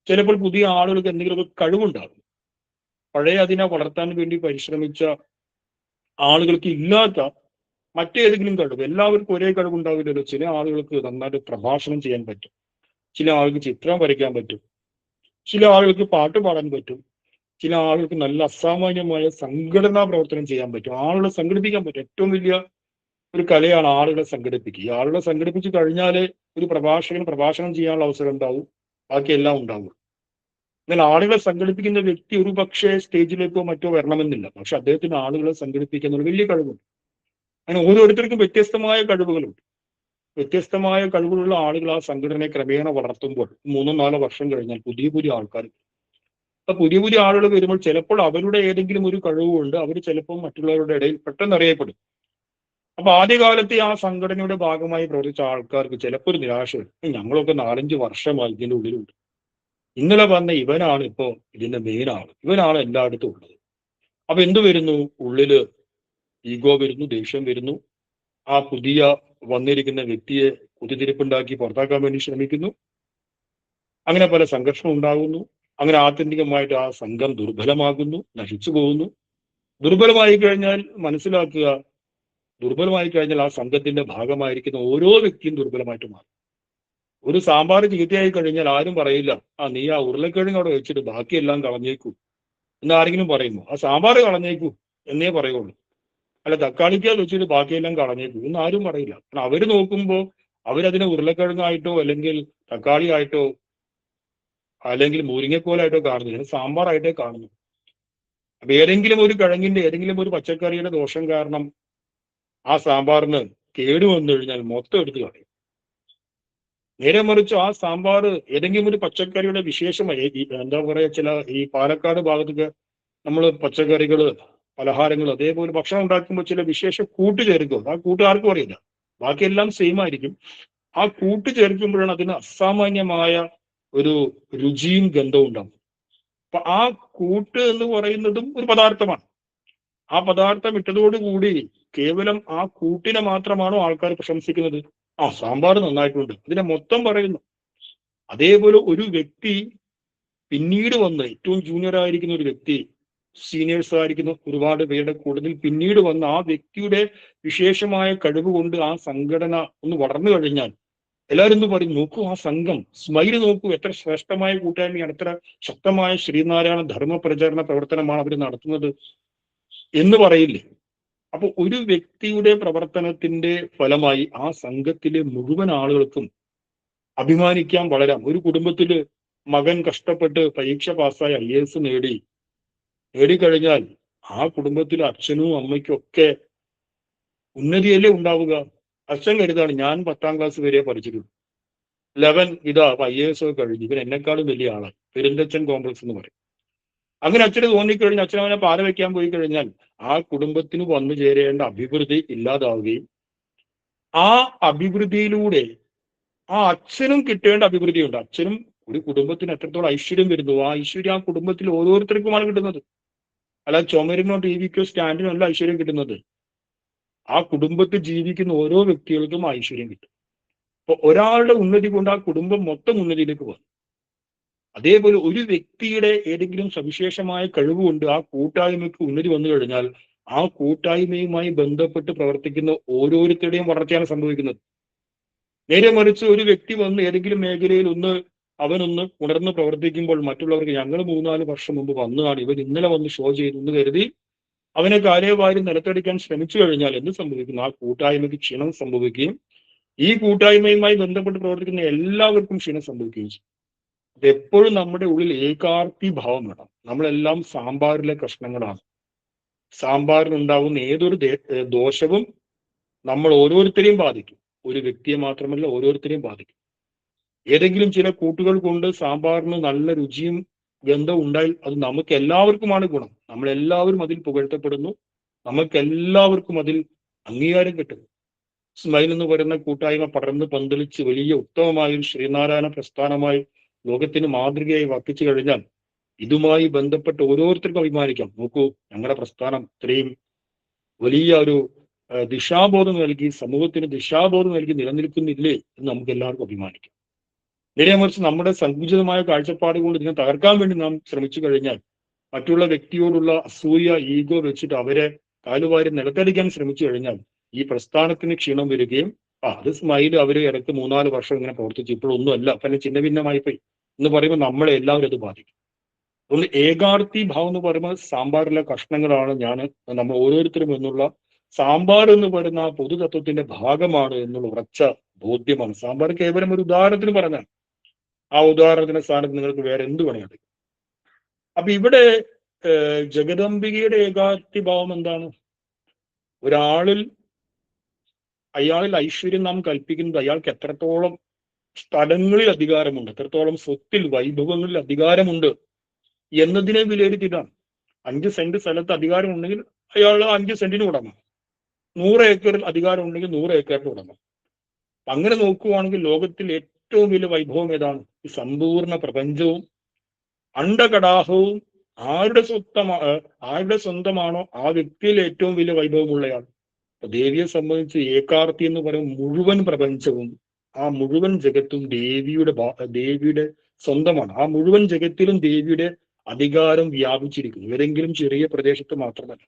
ചിലപ്പോൾ പുതിയ ആളുകൾക്ക് എന്തെങ്കിലുമൊക്കെ കഴിവുണ്ടാകും. പഴയ അതിനെ വളർത്താൻ വേണ്ടി പരിശ്രമിച്ച ആളുകൾക്ക് ഇല്ലാത്ത മറ്റേതെങ്കിലും കഴിവ്. എല്ലാവർക്കും ഒരേ കഴിവുണ്ടാവില്ലല്ലോ. ചില ആളുകൾക്ക് നന്നായിട്ട് പ്രഭാഷണം ചെയ്യാൻ പറ്റും, ചില ആളുകൾക്ക് ചിത്രം വരയ്ക്കാൻ പറ്റും, ചില ആളുകൾക്ക് പാട്ട് പാടാൻ പറ്റും, ചില ആളുകൾക്ക് നല്ല അസാമാന്യമായ സംഘടനാ പ്രവർത്തനം ചെയ്യാൻ പറ്റും, ആളുകളെ സംഘടിപ്പിക്കാൻ പറ്റും. ഏറ്റവും വലിയ ഒരു കലയാണ് ആളുകളെ സംഘടിപ്പിക്കുക. ഈ ആളുകളെ സംഘടിപ്പിച്ചു കഴിഞ്ഞാലേ ഒരു പ്രഭാഷണം ചെയ്യാനുള്ള അവസരം ഉണ്ടാവും, ബാക്കിയെല്ലാം ഉണ്ടാവും. എന്നാൽ ആളുകളെ സംഘടിപ്പിക്കുന്ന വ്യക്തി ഒരു പക്ഷേ സ്റ്റേജിലേക്കോ മറ്റോ വരണമെന്നില്ല, പക്ഷെ അദ്ദേഹത്തിന് ആളുകളെ സംഘടിപ്പിക്കുന്ന ഒരു വലിയ കഴിവുണ്ട്. അങ്ങനെ ഓരോരുത്തർക്കും വ്യത്യസ്തമായ കഴിവുകളുണ്ട്. വ്യത്യസ്തമായ കഴിവുകളുള്ള ആളുകൾ ആ സംഘടനയെ ക്രമേണ വളർത്തുമ്പോൾ 3, 4 വർഷം കഴിഞ്ഞാൽ പുതിയ പുതിയ ആൾക്കാർ, അപ്പൊ പുതിയ പുതിയ ആളുകൾ വരുമ്പോൾ ചിലപ്പോൾ അവരുടെ ഏതെങ്കിലും ഒരു കഴിവുകൊണ്ട് അവർ ചിലപ്പോൾ മറ്റുള്ളവരുടെ ഇടയിൽ പെട്ടെന്ന് അറിയപ്പെടും. അപ്പൊ ആദ്യകാലത്തെ ആ സംഘടനയുടെ ഭാഗമായി പ്രവർത്തിച്ച ആൾക്കാർക്ക് ചിലപ്പോൾ ഒരു നിരാശ വരും. ഞങ്ങളൊക്കെ 4-5 വർഷമായി ഇതിന്റെ ഉള്ളിലുണ്ട്, ഇന്നലെ വന്ന ഇവനാണ് ഇപ്പോ ഇതിന്റെ മെയിൻ ആള്, ഇവനാണ് എല്ലായിടത്തും ഉള്ളത്. അപ്പൊ എന്ത് വരുന്നു? ഉള്ളില് ഈഗോ വരുന്നു, ദേഷ്യം വരുന്നു, ആ പുതിയ വന്നിരിക്കുന്ന വ്യക്തിയെ കുത്തിത്തിരിപ്പുണ്ടാക്കി പുറത്താക്കാൻ വേണ്ടി ശ്രമിക്കുന്നു. അങ്ങനെ പല സംഘർഷം ഉണ്ടാകുന്നു. അങ്ങനെ ആത്യന്തികമായിട്ട് ആ സംഘം ദുർബലമാകുന്നു, നശിച്ചു പോകുന്നു. ദുർബലമായി കഴിഞ്ഞാൽ മനസ്സിലാക്കുക, ദുർബലമായി കഴിഞ്ഞാൽ ആ സംഘത്തിന്റെ ഭാഗമായിരിക്കുന്ന ഓരോ വ്യക്തിയും ദുർബലമായിട്ട് മാറും. ഒരു സാമ്പാർ ചീത്തയായി കഴിഞ്ഞാൽ ആരും പറയില്ല, ആ നീ ആ ഉരുളക്കിഴങ്ങ് അവിടെ വെച്ചിട്ട് ബാക്കിയെല്ലാം കളഞ്ഞേക്കൂ എന്ന് ആരെങ്കിലും പറയുമോ? ആ സാമ്പാർ കളഞ്ഞേക്കൂ എന്നേ പറയുള്ളൂ. അല്ല തക്കാളിക്ക വെച്ചിട്ട് ബാക്കിയെല്ലാം കളഞ്ഞേക്കൂ എന്ന് ആരും പറയില്ല. കാരണം അവര് നോക്കുമ്പോൾ അവരതിനെ ഉരുളക്കിഴങ്ങായിട്ടോ അല്ലെങ്കിൽ തക്കാളി ആയിട്ടോ അല്ലെങ്കിൽ മുരിങ്ങക്കോലായിട്ടോ കാണുന്നില്ല, സാമ്പാറായിട്ടേ കാണുന്നു. അപ്പൊ ഏതെങ്കിലും ഒരു കിഴങ്ങിന്റെ ഏതെങ്കിലും ഒരു പച്ചക്കറിയുടെ ദോഷം കാരണം ആ സാമ്പാറിന് കേട് വന്നു കഴിഞ്ഞാൽ മൊത്തം എടുത്തു കളയും. നേരെ മറിച്ച് ആ സാമ്പാർ ഏതെങ്കിലും ഒരു പച്ചക്കറിയുടെ വിശേഷമായി എന്താ പറയാ, ചില ഈ പാലക്കാട് ഭാഗത്തൊക്കെ നമ്മൾ പച്ചക്കറികള് പലഹാരങ്ങൾ അതേപോലെ ഭക്ഷണം ഉണ്ടാക്കുമ്പോൾ ചില വിശേഷ കൂട്ട് ചേർക്കും. ആ കൂട്ട് ആർക്കും അറിയില്ല, ബാക്കിയെല്ലാം സെയിം ആയിരിക്കും. ആ കൂട്ട് ചേർക്കുമ്പോഴാണ് അതിന് അസാമാന്യമായ ഒരു രുചിയും ഗന്ധവും ഉണ്ടാവും. അപ്പൊ ആ കൂട്ട് എന്ന് പറയുന്നതും ഒരു പദാർത്ഥമാണ്. ആ പദാർത്ഥം ഇട്ടതോടുകൂടി കേവലം ആ കൂട്ടിനെ മാത്രമാണോ ആൾക്കാർ പ്രശംസിക്കുന്നത്? ആ സാമ്പാർ നന്നായിട്ടുണ്ട്, ഇതിനെ മൊത്തം പറയുന്നു. അതേപോലെ ഒരു വ്യക്തി പിന്നീട് വന്ന് ഏറ്റവും ജൂനിയർ ആയിരിക്കുന്ന ഒരു വ്യക്തി, സീനിയേഴ്സ് ആയിരിക്കുന്ന ഒരുപാട് പേരുടെ കൂടുതൽ പിന്നീട് വന്ന ആ വ്യക്തിയുടെ വിശേഷമായ കഴിവ് കൊണ്ട് ആ സംഘടന ഒന്ന് വളർന്നു കഴിഞ്ഞാൽ എല്ലാവരും എന്ത് പറയും? നോക്കൂ ആ സംഘം, സ്മൈൽ നോക്കൂ, എത്ര ശ്രേഷ്ഠമായ കൂട്ടായ്മയാണ്, എത്ര ശക്തമായ ശ്രീനാരായണ ധർമ്മ പ്രചാരണ പ്രവർത്തനമാണ് അവർ നടത്തുന്നത് എന്ന് പറയില്ലേ? അപ്പൊ ഒരു വ്യക്തിയുടെ പ്രവർത്തനത്തിന്റെ ഫലമായി ആ സംഘത്തിലെ മുഴുവൻ ആളുകൾക്കും അഭിമാനിക്കാൻ വളരാം. ഒരു കുടുംബത്തില് മകൻ കഷ്ടപ്പെട്ട് പരീക്ഷ പാസ്സായി IAS നേടിക്കഴിഞ്ഞാൽ ആ കുടുംബത്തിലെ അച്ഛനും അമ്മയ്ക്കും ഒക്കെ ഉന്നതിയല്ലേ ഉണ്ടാവുക. അച്ഛൻ കരുതാണ് ഞാൻ 10ാം ക്ലാസ് വരെ പഠിച്ചിട്ടുള്ളൂ, 11 ഇതാ IAS കഴിഞ്ഞു, ഇവൻ എന്നെക്കാളും വലിയ ആളാണ്, പെരുന്തച്ഛൻ കോംപ്ലക്സ് എന്ന് പറയും. അങ്ങനെ അച്ഛന് തോന്നിക്കഴിഞ്ഞാൽ അച്ഛൻ അവനെ പാല വെക്കാൻ പോയി കഴിഞ്ഞാൽ ആ കുടുംബത്തിന് വന്നു ചേരേണ്ട അഭിവൃദ്ധി ഇല്ലാതാവുകയും ആ അഭിവൃദ്ധിയിലൂടെ ആ അച്ഛനും കിട്ടേണ്ട അഭിവൃദ്ധി ഉണ്ട്. അച്ഛനും ഒരു കുടുംബത്തിന് എത്രത്തോളം ഐശ്വര്യം വരുന്നു, ആ ഐശ്വര്യം ആ കുടുംബത്തിൽ ഓരോരുത്തർക്കുമാണ് കിട്ടുന്നത്. അല്ല ചുമരിനോ TVക്കോ സ്റ്റാൻഡിനോ അല്ല ഐശ്വര്യം കിട്ടുന്നത്. ആ കുടുംബത്തിൽ ജീവിക്കുന്ന ഓരോ വ്യക്തികൾക്കും ഐശ്വര്യം കിട്ടും. അപ്പൊ ഒരാളുടെ ഉന്നതി കൊണ്ട് ആ കുടുംബം മൊത്തം ഉന്നതിയിലേക്ക് പോകും. അതേപോലെ ഒരു വ്യക്തിയുടെ ഏതെങ്കിലും സവിശേഷമായ കഴിവുകൊണ്ട് ആ കൂട്ടായ്മയ്ക്ക് ഉന്നതി വന്നു കഴിഞ്ഞാൽ ആ കൂട്ടായ്മയുമായി ബന്ധപ്പെട്ട് പ്രവർത്തിക്കുന്ന ഓരോരുത്തരുടെയും വളർച്ചയാണ് സംഭവിക്കുന്നത്. നേരെ മറിച്ച് ഒരു വ്യക്തി വന്ന് ഏതെങ്കിലും മേഖലയിൽ അവനൊന്ന് ഉണർന്ന് പ്രവർത്തിക്കുമ്പോൾ മറ്റുള്ളവർക്ക് ഞങ്ങൾ 3-4 വർഷം മുമ്പ് വന്നതാണ്, ഇവൻ ഇന്നലെ വന്ന് ഷോ ചെയ്തു എന്ന് കരുതി അവനെ കാലേവാരി നിലത്തടിക്കാൻ ശ്രമിച്ചു കഴിഞ്ഞാൽ എന്ത് സംഭവിക്കുന്നു? ആ കൂട്ടായ്മയ്ക്ക് ക്ഷീണം സംഭവിക്കുകയും ഈ കൂട്ടായ്മയുമായി ബന്ധപ്പെട്ട് പ്രവർത്തിക്കുന്ന എല്ലാവർക്കും ക്ഷീണം സംഭവിക്കുകയും ചെയ്യും. അത് എപ്പോഴും നമ്മുടെ ഉള്ളിൽ ഏകാർത്തി ഭാവം വേണം. നമ്മളെല്ലാം സാമ്പാറിലെ കഷ്ണങ്ങളാണ്. സാമ്പാറിനുണ്ടാവുന്ന ഏതൊരു ദോഷവും നമ്മൾ ഓരോരുത്തരെയും ബാധിക്കും. ഒരു വ്യക്തിയെ മാത്രമല്ല ഓരോരുത്തരെയും ബാധിക്കും. ഏതെങ്കിലും ചില കൂട്ടുകൾ കൊണ്ട് സാമ്പാറിന് നല്ല രുചിയും ഗന്ധവും ഉണ്ടായി അത് നമുക്ക് എല്ലാവർക്കുമാണ് ഗുണം. നമ്മളെല്ലാവരും അതിൽ പുകഴ്ത്തപ്പെടുന്നു, നമുക്ക് എല്ലാവർക്കും അതിൽ അംഗീകാരം കിട്ടുന്നു. സ്മൈൽ എന്ന് പറയുന്ന കൂട്ടായ്മ പടർന്ന് പന്തലിച്ച് വലിയ ഉത്തമമായ ഒരു ശ്രീനാരായണ പ്രസ്ഥാനമായി ലോകത്തിന് മാതൃകയായി വർത്തിച്ചു കഴിഞ്ഞാൽ ഇതുമായി ബന്ധപ്പെട്ട് ഓരോരുത്തർക്കും അഭിമാനിക്കാം. നോക്കൂ, ഞങ്ങളുടെ പ്രസ്ഥാനം ഇത്രയും വലിയ ഒരു ദിശാബോധം നൽകി, സമൂഹത്തിന് ദിശാബോധം നൽകി നിലനിൽക്കുന്നില്ലേ എന്ന് നമുക്ക് എല്ലാവർക്കും അഭിമാനിക്കാം. നേരെ മറിച്ച് നമ്മുടെ സങ്കുചിതമായ കാഴ്ചപ്പാട് കൊണ്ട് ഇതിനെ തകർക്കാൻ വേണ്ടി നാം ശ്രമിച്ചു കഴിഞ്ഞാൽ, മറ്റുള്ള വ്യക്തിയോടുള്ള അസൂയ ഈഗോ വെച്ചിട്ട് അവരെ കാലുവാരി നിലത്തടിക്കാൻ ശ്രമിച്ചു കഴിഞ്ഞാൽ ഈ പ്രസ്ഥാനത്തിന് ക്ഷീണം വരികയും അത് സ്മൈൽ അവര് ഇടയ്ക്ക് 3-4 വർഷം ഇങ്ങനെ പ്രവർത്തിച്ചു, ഇപ്പോഴൊന്നും അല്ല, പിന്നെ ചിന്ന ഭിന്നമായി പോയി എന്ന് പറയുമ്പോൾ നമ്മളെ എല്ലാവരും അത് ബാധിക്കും. അതുകൊണ്ട് ഏകാർത്തി ഭാവം എന്ന് പറയുമ്പോൾ സാമ്പാറിലെ കഷ്ണങ്ങളാണ് നമ്മൾ ഓരോരുത്തരും എന്നുള്ള സാമ്പാർ എന്ന് പറയുന്ന ആ പൊതുതത്വത്തിന്റെ ഭാഗമാണ് എന്നുള്ള ഉറച്ച ബോധ്യമാണ്. സാമ്പാർ കേവലം ഒരു ഉദാഹരണത്തിന് പറഞ്ഞാൽ ആ ഉദാഹരണത്തിന്റെ സ്ഥാനത്ത് നിങ്ങൾക്ക് വേറെ എന്ത് വേണമെങ്കിൽ. അപ്പൊ ഇവിടെ ജഗദംബികയുടെ ഏകാർത്തി ഭാവം എന്താണ്? അയാളിൽ ഐശ്വര്യം നാം കൽപ്പിക്കുന്നത് അയാൾക്ക് എത്രത്തോളം സ്ഥലങ്ങളിൽ അധികാരമുണ്ട്, എത്രത്തോളം സ്വത്തിൽ വൈഭവങ്ങളിൽ അധികാരമുണ്ട് എന്നതിനെ വിലയിരുത്തിയിട്ടാണ്. 5 സെന്റ് സ്ഥലത്ത് അധികാരം ഉണ്ടെങ്കിൽ അയാൾ 5 സെന്റിന് ഉടമ, 100 ഏക്കറിൽ അധികാരം ഉണ്ടെങ്കിൽ 100 ഏക്കറിന് ഉടമ. അങ്ങനെ നോക്കുകയാണെങ്കിൽ ലോകത്തിൽ ഏറ്റവും വലിയ വൈഭവം ഏതാണ്? ഈ സമ്പൂർണ്ണ പ്രപഞ്ചവും അണ്ടകടാഹവും ആരുടെ സ്വന്തമാണോ ആ വ്യക്തിയിൽ ഏറ്റവും വലിയ വൈഭവമുള്ളയാൾ. ദേവിയെ സംബന്ധിച്ച് ഏകാർത്തി എന്ന് പറയുന്ന മുഴുവൻ പ്രപഞ്ചവും ആ മുഴുവൻ ജഗത്തും ദേവിയുടെ സ്വന്തമാണ്. ആ മുഴുവൻ ജഗത്തിലും ദേവിയുടെ അധികാരം വ്യാപിച്ചിരിക്കുന്നു. ഏതെങ്കിലും ചെറിയ പ്രദേശത്ത് മാത്രമല്ല,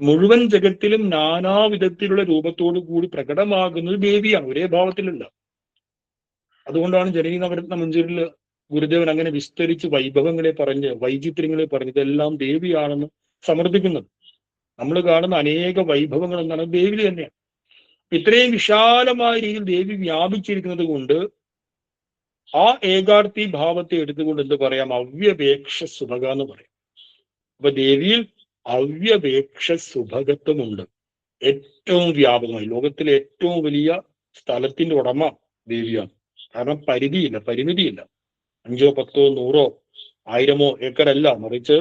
മുഴുവൻ ജഗത്തിലും നാനാവിധത്തിലുള്ള രൂപത്തോടു കൂടി പ്രകടമാകുന്നത് ദേവിയാണ്, ഒരേ ഭാവത്തിലല്ല. അതുകൊണ്ടാണ് ജനനി നവരത്ന മഞ്ജരിൽ ഗുരുദേവൻ അങ്ങനെ വിസ്തരിച്ച് വൈഭവങ്ങളെ പറഞ്ഞ് വൈചിത്ര്യങ്ങളെ പറഞ്ഞ് ഇതെല്ലാം ദേവിയാണെന്ന് സമർത്ഥിക്കുന്നത്. നമ്മൾ കാണുന്ന അനേക വൈഭവങ്ങൾ എന്താണ് ദേവി തന്നെയാണ്. ഇത്രയും വിശാലമായ രീതിയിൽ ദേവി വ്യാപിച്ചിരിക്കുന്നത് കൊണ്ട് ആ ഏകാർത്തി ഭാവത്തെ എടുത്തുകൊണ്ട് എന്ത് പറയാം, അവ്യപേക്ഷ സുഭക എന്ന് പറയാം. അപ്പൊ ദേവിയിൽ അവ്യപേക്ഷ സുഭകത്വമുണ്ട്. ഏറ്റവും വ്യാപകമായി ലോകത്തിലെ ഏറ്റവും വലിയ സ്ഥലത്തിന്റെ ഉടമ ദേവിയാണ്. കാരണം പരിമിതിയില്ല. 5 10 100 1000 ഏക്കറല്ല, മറിച്ച്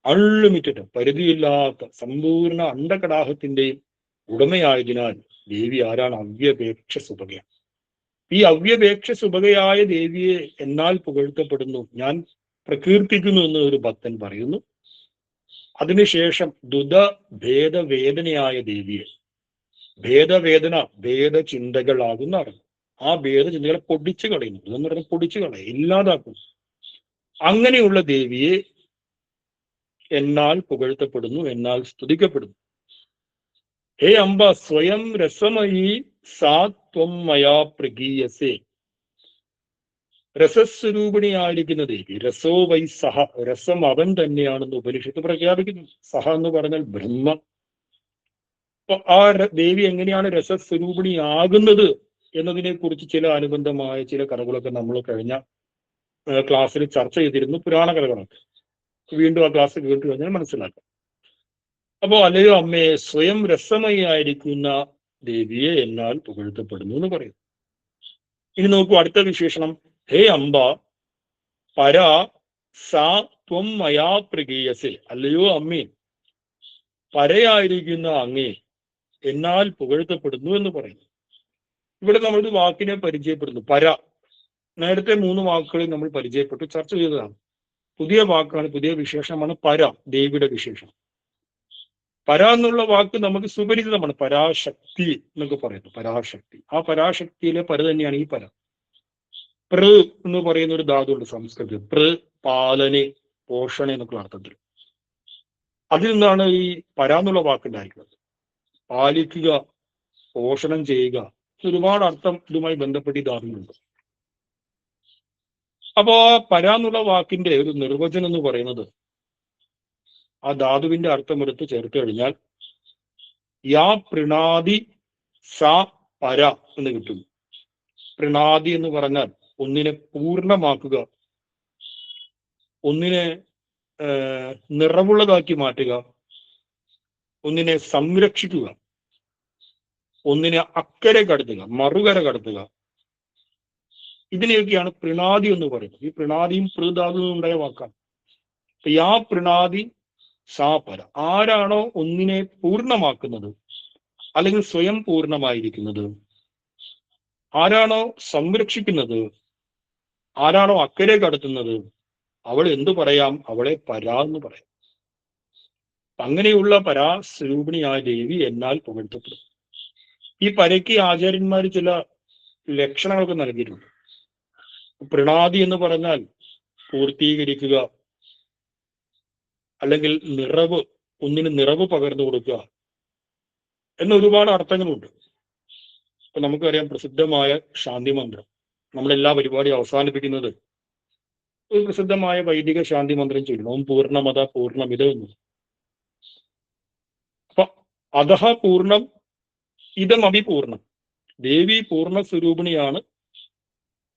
അൺലിമിറ്റഡ്, പരിധിയില്ലാത്ത സമ്പൂർണ്ണ അണ്ടകടാഹത്തിന്റെയും ഉടമയായതിനാൽ ദേവി ആരാണ്? അവ്യപേക്ഷ സുഭകയാണ്. ഈ അവ്യപേക്ഷ സുഭകയായ ദേവിയെ എന്നാൽ പുകഴ്ത്തപ്പെടുന്നു, ഞാൻ പ്രകീർത്തിക്കുന്നു എന്ന് ഒരു ഭക്തൻ പറയുന്നു. അതിനുശേഷം ഭേദവേദനയായ ദേവിയെ, ഭേദവേദന ഭേദചിന്തകളാകുന്ന അറിവ്, ആ ഭേദചിന്തകളെ പൊടിച്ചു കളയുന്നു. ഇതെന്ന് പറഞ്ഞാൽ പൊടിച്ചു കളയും, ഇല്ലാതാക്കുന്നു. അങ്ങനെയുള്ള ദേവിയെ എന്നാൽ പുകഴ്ത്തപ്പെടുന്നു, എന്നാൽ സ്തുതിക്കപ്പെടുന്നു. ഹേ അംബ സ്വയം രസമയി സാ ത്വം മയാ പ്രഗീയസേ. രസസ്വരൂപിണിയായിരിക്കുന്ന ദേവി, രസോ വൈ സഹ, രസം അവൻ തന്നെയാണെന്ന് ഉപനിഷത്ത് പ്രഖ്യാപിക്കുന്നു. സഹ എന്ന് പറഞ്ഞാൽ ബ്രഹ്മ. അപ്പൊ ആ ദേവി എങ്ങനെയാണ് രസസ്വരൂപിണിയാകുന്നത് എന്നതിനെ കുറിച്ച് ചില അനുബന്ധമായ ചില കഥകളൊക്കെ നമ്മൾ കഴിഞ്ഞ ക്ലാസ്സിൽ ചർച്ച ചെയ്തിരുന്നു, പുരാണ കഥകളൊക്കെ. വീണ്ടും ആ ക്ലാസ് കേട്ടു കഴിഞ്ഞാൽ മനസ്സിലാക്കാം. അപ്പോ അല്ലയോ അമ്മയെ, സ്വയം രസമയായിരിക്കുന്ന ദേവിയെ എന്നാൽ പുകഴ്ത്തപ്പെടുന്നു എന്ന് പറയും. ഇനി നോക്കൂ അടുത്ത വിശേഷണം. ഹേ അംബ പരാ സാ ത്വം മയാ പ്രഗീയസേ. അല്ലയോ അമ്മേ, പരയായിരിക്കുന്ന അങ്ങേ എന്നാൽ പുകഴ്ത്തപ്പെടുന്നു എന്ന് പറയുന്നു. ഇവിടെ നമ്മളൊരു വാക്കിനെ പരിചയപ്പെടുന്നു, പര. നേരത്തെ 3 വാക്കുകളിൽ നമ്മൾ പരിചയപ്പെട്ടു, ചർച്ച ചെയ്തതാണ്. പുതിയ വാക്കാണ്, പുതിയ വിശേഷമാണ് പര, ദേവിയുടെ വിശേഷം. പര എന്നുള്ള വാക്ക് നമുക്ക് സുപരിചിതമാണ്. പരാശക്തി എന്നൊക്കെ പറയുന്നു, പരാശക്തി. ആ പരാശക്തിയിലെ പര തന്നെയാണ് ഈ പര. പൃ എന്ന് പറയുന്ന ഒരു ധാതുണ്ട് സംസ്കൃതത്തിൽ, പൃ പാലനെ, പോഷണ എന്നൊക്കെയുള്ള അർത്ഥത്തിൽ. അതിൽ നിന്നാണ് ഈ പര എന്നുള്ള വാക്കുണ്ടായിരിക്കുന്നത്. പാലിക്കുക, പോഷണം ചെയ്യുക, ഒരുപാട് അർത്ഥം ഇതുമായി ബന്ധപ്പെട്ട് ഈ ധാതുണ്ട്. അപ്പോ പര എന്നുള്ള വാക്കിന്റെ ഒരു നിർവചനം എന്ന് പറയുന്നത്, ആ ധാതുവിന്റെ അർത്ഥം എടുത്ത് ചേർത്ത് കഴിഞ്ഞാൽ യാ പ്രണാദി സാ പര എന്ന് കിട്ടും. പ്രണാദി എന്ന് പറഞ്ഞാൽ ഒന്നിനെ പൂർണ്ണമാക്കുക, ഒന്നിനെ നിറവുള്ളതാക്കി മാറ്റുക, ഒന്നിനെ സംരക്ഷിക്കുക, ഒന്നിനെ അക്കരെ കടത്തുക, മറുകര കടത്തുക. ഇതിനെയൊക്കെയാണ് പ്രണാദി എന്ന് പറയുന്നത്. ഈ പ്രണാദിയും പൃധാതുവും ഉണ്ടായ വാക്കാണ്. യാ പ്രണാദി സാ പര. ആരാണോ ഒന്നിനെ പൂർണ്ണമാക്കുന്നത്, അല്ലെങ്കിൽ സ്വയം പൂർണ്ണമായിരിക്കുന്നത്, ആരാണോ സംരക്ഷിക്കുന്നത്, ആരാണോ അക്കരെ കടത്തുന്നത്, അവൾ എന്തു പറയാം? അവളെ പരാ എന്ന് പറയാം. അങ്ങനെയുള്ള പരാസ്വരൂപിണിയായ ദേവി എന്നാൽ പുകഴ്ത്തപ്പെടും. ഈ പരയ്ക്ക് ആചാര്യന്മാർ ചില ലക്ഷണങ്ങളൊക്കെ നൽകിയിട്ടുണ്ട്. പ്രണാദി എന്ന് പറഞ്ഞാൽ പൂർത്തീകരിക്കുക, അല്ലെങ്കിൽ നിറവ്, ഒന്നിന് നിറവ് പകർന്നു കൊടുക്കുക എന്ന ഒരുപാട് അർത്ഥങ്ങളുണ്ട്. ഇപ്പൊ നമുക്കറിയാം പ്രസിദ്ധമായ ശാന്തി മന്ത്രം, നമ്മളെല്ലാ പരിപാടിയും അവസാനിപ്പിക്കുന്നത് ഒരു പ്രസിദ്ധമായ വൈദിക ശാന്തി മന്ത്രം ചൊല്ലുന്നു, ഓം പൂർണ്ണമത പൂർണ്ണമിത എന്ന്. അപ്പൊ അധഹ പൂർണ്ണം ഇതം അഭിപൂർണം. ദേവി പൂർണ്ണ സ്വരൂപിണിയാണ്.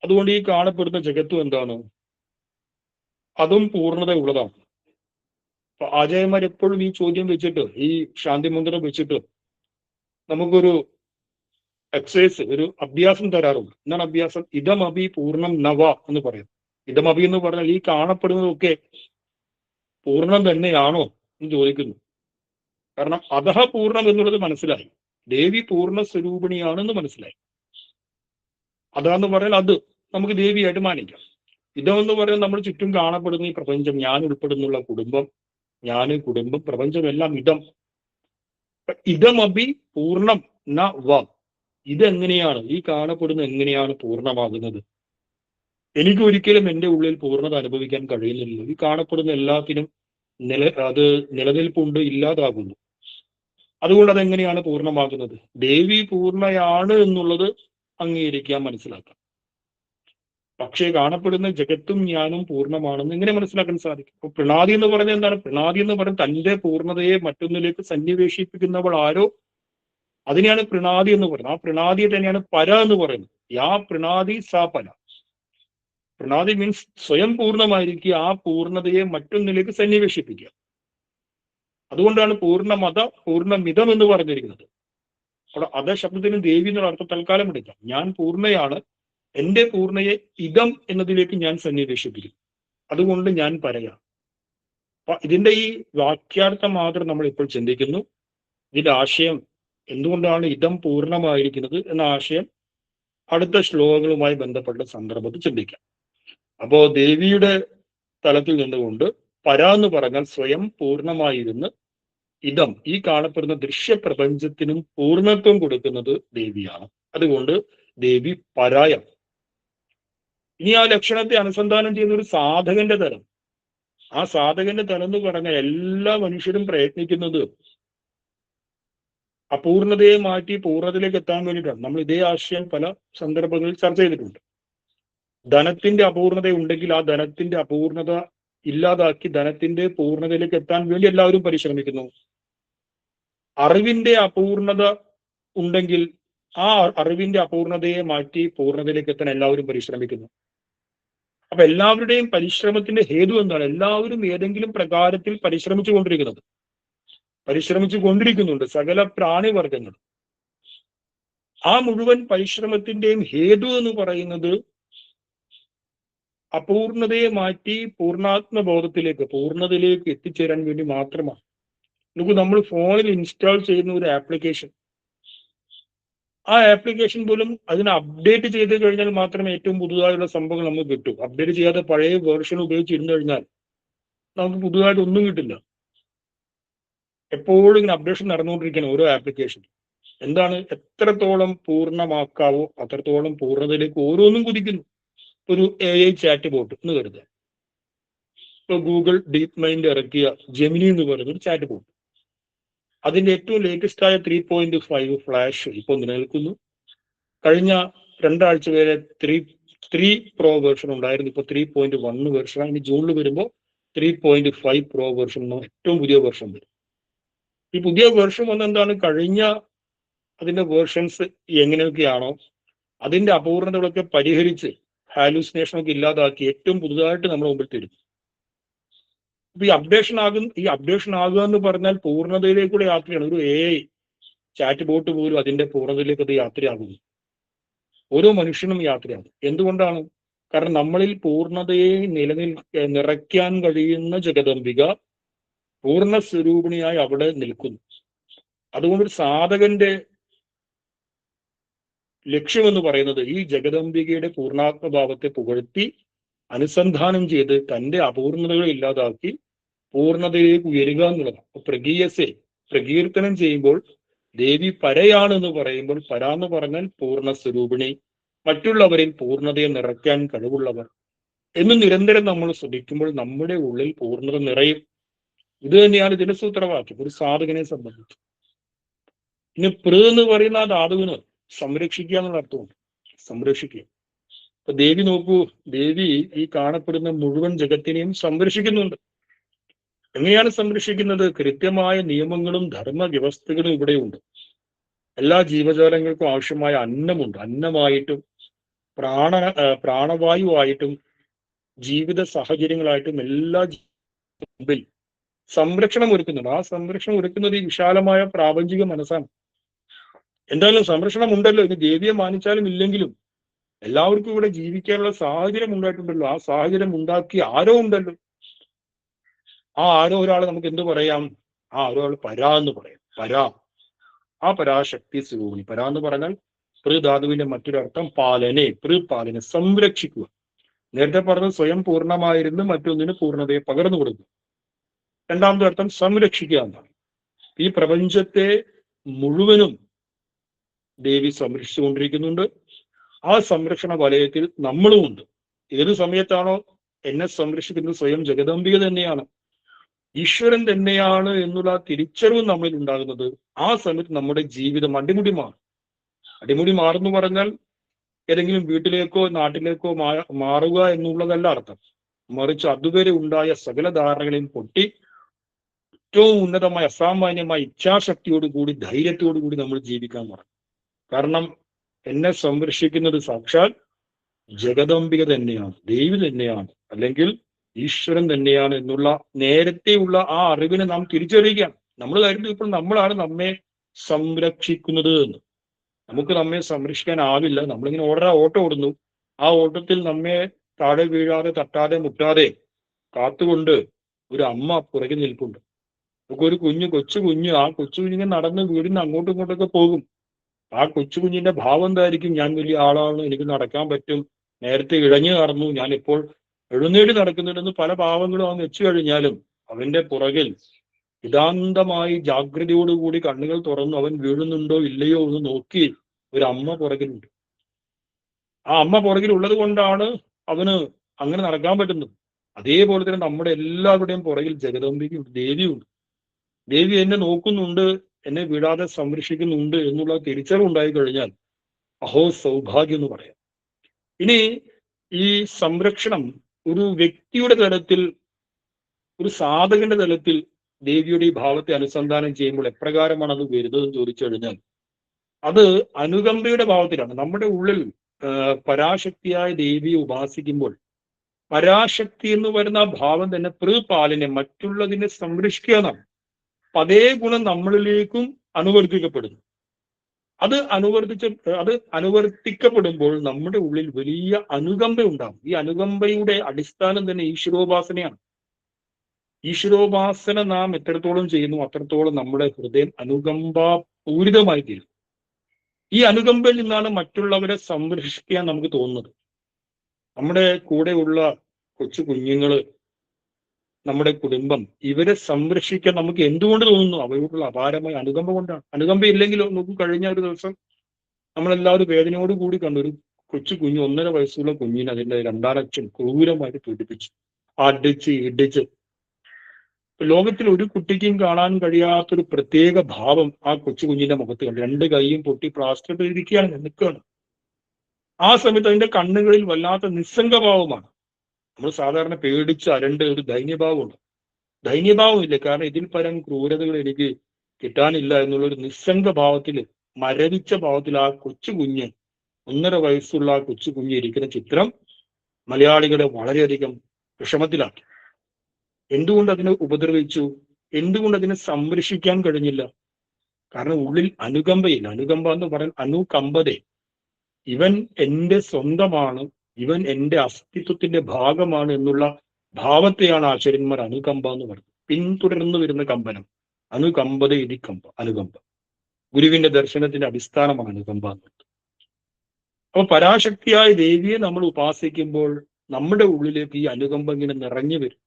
അതുകൊണ്ട് ഈ കാണപ്പെടുന്ന ജഗത്തും എന്താണ്? അതും പൂർണ്ണത ഉള്ളതാണ്. അപ്പൊ ആചാര്യന്മാർ എപ്പോഴും ഈ ചോദ്യം വെച്ചിട്ട്, ഈ ശാന്തി മന്ത്രം വെച്ചിട്ട് നമുക്കൊരു എക്സസൈസ്, ഒരു അഭ്യാസം തരാറുണ്ട്. എന്താണ് അഭ്യാസം? ഇതം അഭി പൂർണ്ണം നവ എന്ന് പറയും. ഇതം അഭി എന്ന് പറഞ്ഞാൽ ഈ കാണപ്പെടുന്നതൊക്കെ പൂർണ്ണം തന്നെയാണോ എന്ന് ചോദിക്കുന്നു. കാരണം അധഹ പൂർണ്ണം എന്നുള്ളത് മനസ്സിലായി, ദേവി പൂർണ്ണ സ്വരൂപിണിയാണെന്ന് മനസ്സിലായി. അതാന്ന് പറഞ്ഞാൽ അത് നമുക്ക് ദേവിയായിട്ട് മാനിക്കാം. ഇതെന്ന് പറയുന്നത് നമ്മൾ ചുറ്റും കാണപ്പെടുന്ന ഈ പ്രപഞ്ചം, ഞാൻ ഉൾപ്പെടുന്നുള്ള കുടുംബം, പ്രപഞ്ചമെല്ലാം ഇതം. ഇതമഭി പൂർണ്ണം ന വ. ഇതെങ്ങനെയാണ്, ഈ കാണപ്പെടുന്ന എങ്ങനെയാണ് പൂർണ്ണമാകുന്നത്? എനിക്ക് ഒരിക്കലും എൻ്റെ ഉള്ളിൽ പൂർണ്ണത അനുഭവിക്കാൻ കഴിയുന്നില്ല. ഈ കാണപ്പെടുന്ന എല്ലാത്തിനും അത് നിലനിൽപ്പുണ്ട്, ഇല്ലാതാകുന്നു. അതുകൊണ്ട് അതെങ്ങനെയാണ് പൂർണ്ണമാകുന്നത്? ദേവി പൂർണ്ണയാണ് എന്നുള്ളത് അംഗീകരിക്കാൻ, മനസ്സിലാക്കാം. പക്ഷേ കാണപ്പെടുന്ന ജഗത്തും ഞാനും പൂർണ്ണമാണെന്ന് എങ്ങനെ മനസ്സിലാക്കാൻ സാധിക്കും? അപ്പൊ പ്രണാദി എന്ന് പറഞ്ഞാൽ എന്താണ്? പ്രണാദി എന്ന് പറഞ്ഞാൽ തന്റെ പൂർണ്ണതയെ മറ്റൊന്നിലേക്ക് സന്നിവേശിപ്പിക്കുന്നവൾ ആരോ, അതിനെയാണ് പ്രണാദി എന്ന് പറയുന്നത്. ആ പ്രണാദിയെ തന്നെയാണ് പര എന്ന് പറയുന്നത്. യാ പ്രണാദി സാ പര. പ്രണാദി മീൻസ് സ്വയം പൂർണ്ണമായിരിക്കുക, ആ പൂർണ്ണതയെ മറ്റൊന്നിലേക്ക് സന്നിവേശിപ്പിക്കുക. അതുകൊണ്ടാണ് പൂർണ്ണമത പൂർണ്ണമിതം എന്ന് പറഞ്ഞിരിക്കുന്നത്. അവിടെ അത ശബ്ദത്തിന് ദേവി എന്നുള്ള അർത്ഥം തൽക്കാലം എടുക്കാം. ഞാൻ പൂർണ്ണയാണ്, എന്റെ പൂർണ്ണയെ ഇതം എന്നതിലേക്ക് ഞാൻ സന്നിവേശിപ്പിക്കും. അതുകൊണ്ട് ഞാൻ പറയാം. അപ്പൊ ഇതിന്റെ ഈ വാക്യാർത്ഥം മാത്രം നമ്മൾ ഇപ്പോൾ ചിന്തിക്കുന്നു. ഇതിന്റെ ആശയം എന്തുകൊണ്ടാണ് ഇതം പൂർണ്ണമായിരിക്കുന്നത് എന്ന ആശയം അടുത്ത ശ്ലോകങ്ങളുമായി ബന്ധപ്പെട്ട സന്ദർഭത്തിൽ ചിന്തിക്കാം. അപ്പോ ദേവിയുടെ തലത്തിൽ നിന്നുകൊണ്ട് പര എന്ന് പറഞ്ഞാൽ സ്വയം പൂർണ്ണമായിരുന്ന് ഇതം, ഈ കാണപ്പെടുന്ന ദൃശ്യപ്രപഞ്ചത്തിനും പൂർണ്ണത്വം കൊടുക്കുന്നത് ദേവിയാണ്. അതുകൊണ്ട് ദേവി പരായം. ഇനി ആ ലക്ഷണത്തെ അനുസന്ധാനം ചെയ്യുന്ന ഒരു സാധകന്റെ തലം. ആ സാധകന്റെ തലം എന്ന് പറഞ്ഞാൽ എല്ലാ മനുഷ്യരും പ്രയത്നിക്കുന്നത് അപൂർണതയെ മാറ്റി പൂർണ്ണതയിലേക്ക് എത്താൻ വേണ്ടിയിട്ടാണ്. നമ്മൾ ഇതേ ആശയം പല സന്ദർഭങ്ങളിൽ ചർച്ച ചെയ്തിട്ടുണ്ട്. ധനത്തിന്റെ അപൂർണത ഉണ്ടെങ്കിൽ ആ ധനത്തിന്റെ അപൂർണത ഇല്ലാതാക്കി ധനത്തിന്റെ പൂർണ്ണതയിലേക്ക് എത്താൻ വേണ്ടി എല്ലാവരും പരിശ്രമിക്കുന്നു. അറിവിന്റെ അപൂർണത ഉണ്ടെങ്കിൽ ആ അറിവിന്റെ അപൂർണതയെ മാറ്റി പൂർണ്ണതയിലേക്ക് എത്താൻ എല്ലാവരും പരിശ്രമിക്കുന്നു. അപ്പൊ എല്ലാവരുടെയും പരിശ്രമത്തിന്റെ ഹേതു എന്താണ്? എല്ലാവരും ഏതെങ്കിലും പ്രകാരത്തിൽ പരിശ്രമിച്ചു കൊണ്ടിരിക്കുന്നുണ്ട്, സകല പ്രാണിവർഗങ്ങൾ. ആ മുഴുവൻ പരിശ്രമത്തിന്റെയും ഹേതു എന്ന് പറയുന്നത് അപൂർണതയെ മാറ്റി പൂർണ്ണാത്മബോധത്തിലേക്ക്, പൂർണ്ണതയിലേക്ക് എത്തിച്ചേരാൻ വേണ്ടി മാത്രമാണ്. നമുക്ക് നമ്മൾ ഫോണിൽ ഇൻസ്റ്റാൾ ചെയ്യുന്ന ഒരു ആപ്ലിക്കേഷൻ, ആ ആപ്ലിക്കേഷൻ പോലും അതിനെ അപ്ഡേറ്റ് ചെയ്ത് കഴിഞ്ഞാൽ മാത്രമേ ഏറ്റവും പുതുതായുള്ള സംഭവങ്ങൾ നമുക്ക് കിട്ടൂ. അപ്ഡേറ്റ് ചെയ്യാതെ പഴയ വേർഷൻ ഉപയോഗിച്ചിരുന്നു കഴിഞ്ഞാൽ നമുക്ക് പുതുതായിട്ട് ഒന്നും കിട്ടില്ല. എപ്പോഴും ഇങ്ങനെ അപ്ഡേഷൻ നടന്നുകൊണ്ടിരിക്കുകയാണ് ഓരോ ആപ്ലിക്കേഷൻ. എന്താണ്? എത്രത്തോളം പൂർണ്ണമാക്കാവോ അത്രത്തോളം പൂർണ്ണതയിലേക്ക് ഓരോന്നും കുതിക്കുന്നു. ഒരു AI ചാറ്റ് ബോട്ട് എന്ന് കരുതുക. ഇപ്പൊ ഗൂഗിൾ ഡീപ് മൈൻഡ് ഇറക്കിയ ജെമിനി എന്ന് പറയുന്ന ഒരു ചാറ്റ് ബോട്ട്, അതിന്റെ ഏറ്റവും ലേറ്റസ്റ്റ് ആയ 3.5 ഫ്ലാഷ് ഇപ്പോൾ നിലനിൽക്കുന്നു. കഴിഞ്ഞ 2 ആഴ്ച വരെ 3 പ്രോ വേർഷൻ ഉണ്ടായിരുന്നു. ഇപ്പൊ 3.1 വേർഷനാണ്. ഇനി ജൂണിൽ വരുമ്പോൾ 3.5 പ്രോ വേർഷൻ ഏറ്റവും പുതിയ വേർഷൻ വരും. ഈ പുതിയ വേർഷൻ വന്നെന്താണ്? കഴിഞ്ഞ അതിന്റെ വേർഷൻസ് എങ്ങനെയൊക്കെയാണോ അതിന്റെ അപൂർണതകളൊക്കെ പരിഹരിച്ച് ഹാലൂസിനേഷനൊക്കെ ഇല്ലാതാക്കി ഏറ്റവും പുതുതായിട്ട് നമ്മുടെ മുമ്പിൽ തരും. അപ്പൊ ഈ അപ്ഡേഷൻ ആകുക എന്ന് പറഞ്ഞാൽ പൂർണ്ണതയിലേക്കൂടെ യാത്രയാണ്. ഒരു AI ചാറ്റ് ബോട്ട് പോലും അതിന്റെ പൂർണ്ണതയിലേക്ക് അത് യാത്രയാകുന്നു. ഓരോ മനുഷ്യനും യാത്രയാണ്. എന്തുകൊണ്ടാണ്? കാരണം നമ്മളിൽ പൂർണ്ണതയെ നിറയ്ക്കാൻ കഴിയുന്ന ജഗദംബിക പൂർണ്ണ സ്വരൂപിണിയായി അവിടെ നിൽക്കുന്നു. അതുകൊണ്ടൊരു സാധകന്റെ ലക്ഷ്യമെന്ന് പറയുന്നത് ഈ ജഗദംബികയുടെ പൂർണ്ണാത്മഭാവത്തെ പുകഴ്ത്തി അനുസന്ധാനം ചെയ്ത് തന്റെ അപൂർണതകൾ ഇല്ലാതാക്കി പൂർണ്ണതയിലേക്ക് ഉയരുക എന്നുള്ളതാണ്. പ്രകീർത്തനം ചെയ്യുമ്പോൾ ദേവി പരയാണെന്ന് പറയുമ്പോൾ, പര എന്ന് പറഞ്ഞാൽ പൂർണ്ണ സ്വരൂപിണി, മറ്റുള്ളവരിൽ പൂർണ്ണതയെ നിറയ്ക്കാൻ കഴിവുള്ളവർ എന്ന് നിരന്തരം നമ്മൾ ശ്രദ്ധിക്കുമ്പോൾ നമ്മുടെ ഉള്ളിൽ പൂർണ്ണത നിറയും. ഇത് തന്നെയാണ് ഇതിന്റെ സൂത്രവാക്യം ഒരു സാധകനെ സംബന്ധിച്ച്. ഇനി എന്ന് പറയുന്ന ആ ധാതുവിന് സംരക്ഷിക്കുക എന്നുള്ള അർത്ഥമുണ്ട്. സംരക്ഷിക്കുക. അപ്പൊ ദേവി നോക്കൂ, ദേവി ഈ കാണപ്പെടുന്ന മുഴുവൻ ജഗത്തിനെയും സംരക്ഷിക്കുന്നുണ്ട്. എങ്ങനെയാണ് സംരക്ഷിക്കുന്നത്? കൃത്യമായ നിയമങ്ങളും ധർമ്മവ്യവസ്ഥകളും ഇവിടെയുണ്ട്. എല്ലാ ജീവജാലങ്ങൾക്കും ആവശ്യമായ അന്നമുണ്ട്. അന്നമായിട്ടും പ്രാണവായുവായിട്ടും ജീവിത സാഹചര്യങ്ങളായിട്ടും എല്ലാ മുമ്പിൽ സംരക്ഷണം ഒരുക്കുന്നുണ്ട്. ആ സംരക്ഷണം ഒരുക്കുന്നത് ഈ വിശാലമായ പ്രാപഞ്ചിക മനസ്സാണ്. എന്തായാലും സംരക്ഷണം ഉണ്ടല്ലോ. ഇനി ദേവിയെ മാനിച്ചാലും ഇല്ലെങ്കിലും എല്ലാവർക്കും ഇവിടെ ജീവിക്കാനുള്ള സാഹചര്യം ഉണ്ടായിട്ടുണ്ടല്ലോ. ആ സാഹചര്യം ഉണ്ടാക്കി ആരോ ഉണ്ടല്ലോ. ആ ആരോ ഒരാളെ നമുക്ക് എന്ത് പറയാം? ആ ആരോ ആൾ പരാ എന്ന് പറയാം. ആ പരാശക്തി സ്വരൂപിണി. പരാ എന്ന് പറഞ്ഞാൽ ധാതുവിന്റെ മറ്റൊരർത്ഥം പാലനെ, സംരക്ഷിക്കുക. നേരത്തെ പറഞ്ഞത് സ്വയം പൂർണ്ണമായിരുന്നു മറ്റൊന്നിന് പൂർണ്ണതയെ പകർന്നു കൊടുക്കുക. രണ്ടാമത്തെ അർത്ഥം സംരക്ഷിക്കുക എന്നാണ്. ഈ പ്രപഞ്ചത്തെ മുഴുവനും ദേവി സംരക്ഷിച്ചുകൊണ്ടിരിക്കുന്നുണ്ട്. ആ സംരക്ഷണ വലയത്തിൽ നമ്മളും ഉണ്ട്. ഏത് സമയത്താണോ എന്നെ സംരക്ഷിക്കുന്നത് സ്വയം ജഗദംബിക തന്നെയാണ്, ഈശ്വരൻ തന്നെയാണ് എന്നുള്ള തിരിച്ചറിവ് നമ്മളിൽ ഉണ്ടാകുന്നത്, ആ സമയത്ത് നമ്മുടെ ജീവിതം അടിമുടി മാറും. അടിമുടി മാറുന്നു പറഞ്ഞാൽ ഏതെങ്കിലും വീട്ടിലേക്കോ നാട്ടിലേക്കോ മാറുക എന്നുള്ളതല്ല അർത്ഥം. മറിച്ച് അതുവരെ ഉണ്ടായ സകല ധാരണകളെയും പൊട്ടി ഏറ്റവും ഉന്നതമായ അസാമാന്യമായ ഇച്ഛാശക്തിയോടുകൂടി ധൈര്യത്തോടുകൂടി നമ്മൾ ജീവിക്കാൻ തുടങ്ങും. കാരണം എന്നെ സംരക്ഷിക്കുന്നത് സാക്ഷാൽ ജഗദംബിക തന്നെയാണ്, ദേവി തന്നെയാണ്, അല്ലെങ്കിൽ ഈശ്വരൻ തന്നെയാണ് എന്നുള്ള നേരത്തെയുള്ള ആ അറിവിനെ നാം തിരിച്ചറിയുകയാണ്. നമ്മൾ കരുതി ഇപ്പോൾ നമ്മളാണ് നമ്മെ സംരക്ഷിക്കുന്നത് എന്ന്. നമുക്ക് നമ്മെ സംരക്ഷിക്കാനാവില്ല. നമ്മളിങ്ങനെ ഓട്ടം ഓടുന്നു. ആ ഓട്ടത്തിൽ നമ്മെ താഴെ വീഴാതെ തട്ടാതെ മുട്ടാതെ കാത്തുകൊണ്ട് ഒരു അമ്മ പുറകിൽ നിൽപ്പുണ്ട്. നമുക്ക് ഒരു കൊച്ചു കുഞ്ഞ്, ആ കൊച്ചു കുഞ്ഞിങ്ങനെ നടന്ന് വീടിന് അങ്ങോട്ടും ഇങ്ങോട്ടൊക്കെ പോകും. ആ കൊച്ചു കുഞ്ഞിന്റെ ഭാവം എന്തായിരിക്കും? ഞാൻ വലിയ ആളാണ്, എനിക്ക് നടക്കാൻ പറ്റും, നേരത്തെ ഇഴഞ്ഞു നടന്നു, ഞാൻ ഇപ്പോൾ എഴുന്നേറ്റ് നടക്കുന്നുണ്ടെന്ന് പല ഭാവങ്ങളും അവൻ വെച്ചു കഴിഞ്ഞാലും അവന്റെ പുറകിൽ ഇതാന്തമായി ജാഗ്രതയോടുകൂടി കണ്ണുകൾ തുറന്നു അവൻ വീഴുന്നുണ്ടോ ഇല്ലയോ എന്ന് നോക്കി ഒരു അമ്മ പുറകിലുണ്ട്. ആ അമ്മ പുറകിൽ ഉള്ളത് കൊണ്ടാണ് അവന് അങ്ങനെ നടക്കാൻ പറ്റുന്നത്. അതേപോലെ തന്നെ നമ്മുടെ എല്ലാവരുടെയും പുറകിൽ ജഗദംബികയുണ്ട്, ദേവിയുണ്ട്. ദേവി എന്നെ നോക്കുന്നുണ്ട്, എന്നെ വിടാതെ സംരക്ഷിക്കുന്നുണ്ട് എന്നുള്ള തിരിച്ചറിവ് ഉണ്ടായി കഴിഞ്ഞാൽ അഹോ സൗഭാഗ്യം എന്ന് പറയാം. ഇനി ഈ സംരക്ഷണം ഒരു വ്യക്തിയുടെ തലത്തിൽ, ഒരു സാധകന്റെ തലത്തിൽ ദേവിയുടെ ഈ ഭാവത്തെ അനുസന്ധാനം ചെയ്യുമ്പോൾ എപ്രകാരമാണ് അത് വരുന്നതെന്ന് ചോദിച്ചു കഴിഞ്ഞാൽ അത് അനുകമ്പയുടെ ഭാവത്തിലാണ്. നമ്മുടെ ഉള്ളിൽ പരാശക്തിയായ ദേവിയെ ഉപാസിക്കുമ്പോൾ പരാശക്തി എന്ന് വരുന്ന ആ ഭാവം തന്നെ പാലിനെ മറ്റുള്ളതിനെ സംരക്ഷിക്കുക എന്നാണ്. അതേ ഗുണം നമ്മളിലേക്കും അനുവർത്തിക്കപ്പെടുന്നു. അത് അനുവർത്തിക്കപ്പെടുമ്പോൾ നമ്മുടെ ഉള്ളിൽ വലിയ അനുകമ്പ ഉണ്ടാകും. ഈ അനുകമ്പയുടെ അടിസ്ഥാനം തന്നെ ഈശ്വരോപാസനയാണ്. ഈശ്വരോപാസന നാം എത്രത്തോളം ചെയ്യുന്നു അത്രത്തോളം നമ്മുടെ ഹൃദയം അനുകമ്പാപൂരിതമായി തീരും. ഈ അനുകമ്പയിൽ നിന്നാണ് മറ്റുള്ളവരെ സംരക്ഷിക്കാൻ നമുക്ക് തോന്നുന്നത്. നമ്മുടെ കൂടെയുള്ള കൊച്ചു കുഞ്ഞുങ്ങള്, നമ്മുടെ കുടുംബം, ഇവരെ സംരക്ഷിക്കാൻ നമുക്ക് എന്തുകൊണ്ട് തോന്നുന്നു? അവയോടുള്ള അപാരമായ അനുകമ്പ കൊണ്ടാണ്. അനുകമ്പ ഇല്ലെങ്കിലോ, നോക്കൂ, കഴിഞ്ഞ ഒരു ദിവസം നമ്മളെല്ലാവരും വേദനയോടുകൂടി കണ്ടു ഒരു കൊച്ചു കുഞ്ഞ്, 1.5 വയസ്സുള്ള കുഞ്ഞിനെ അതിന്റെ രണ്ടാനച്ഛൻ ക്രൂരമായിട്ട് പീഡിപ്പിച്ചു, അടിച്ച് ഇടിച്ച്. ലോകത്തിൽ ഒരു കുട്ടിക്കും കാണാൻ കഴിയാത്തൊരു പ്രത്യേക ഭാവം ആ കൊച്ചു കുഞ്ഞിന്റെ മുഖത്ത് കണ്ടു. 2 കൈയും പൊട്ടി പ്ലാസ്റ്റർ ചെയ്തിരിക്കുകയാണ്, നിൽക്കുകയാണ്. ആ സമയത്ത് അതിന്റെ കണ്ണുകളിൽ വല്ലാത്ത നിസ്സംഗഭാവമാണ്. നമ്മൾ സാധാരണ പേടിച്ച് അരണ്ട് ഒരു ദൈന്യഭാവമുണ്ട്. ദൈന്യഭാവം ഇല്ല, കാരണം ഇതിൽ പരം ക്രൂരതകൾ എനിക്ക് കിട്ടാനില്ല എന്നുള്ളൊരു നിസ്സംഗ ഭാവത്തിൽ, മരവിച്ച ഭാവത്തിൽ ആ കൊച്ചു കുഞ്ഞ്, 1.5 വയസ്സുള്ള ആ കൊച്ചു കുഞ്ഞ് ഇരിക്കുന്ന ചിത്രം മലയാളികളെ വളരെയധികം വിഷമത്തിലാക്കി. എന്തുകൊണ്ട് അതിനെ ഉപദ്രവിച്ചു? എന്തുകൊണ്ട് അതിനെ സംരക്ഷിക്കാൻ കഴിഞ്ഞില്ല? കാരണം ഉള്ളിൽ അനുകമ്പയില്ല. അനുകമ്പ എന്ന് പറയാൻ അനുകമ്പതേ, ഇവൻ എൻ്റെ സ്വന്തമാണ്, ഇവൻ എൻ്റെ അസ്തിത്വത്തിന്റെ ഭാഗമാണ് എന്നുള്ള ഭാവത്തെയാണ് ആചാര്യന്മാർ അനുകമ്പ എന്ന് പറയുന്നത്. പിന്തുടർന്നു വരുന്ന കമ്പനം, അനുകമ്പത ഇതി കമ്പ, അനുകമ്പ. ഗുരുവിന്റെ ദർശനത്തിന്റെ അടിസ്ഥാനമാണ് അനുകമ്പ എന്നുള്ളത്. അപ്പൊ പരാശക്തിയായ ദേവിയെ നമ്മൾ ഉപാസിക്കുമ്പോൾ നമ്മുടെ ഉള്ളിലേക്ക് ഈ അനുകമ്പ ഇങ്ങനെ നിറഞ്ഞു വരും.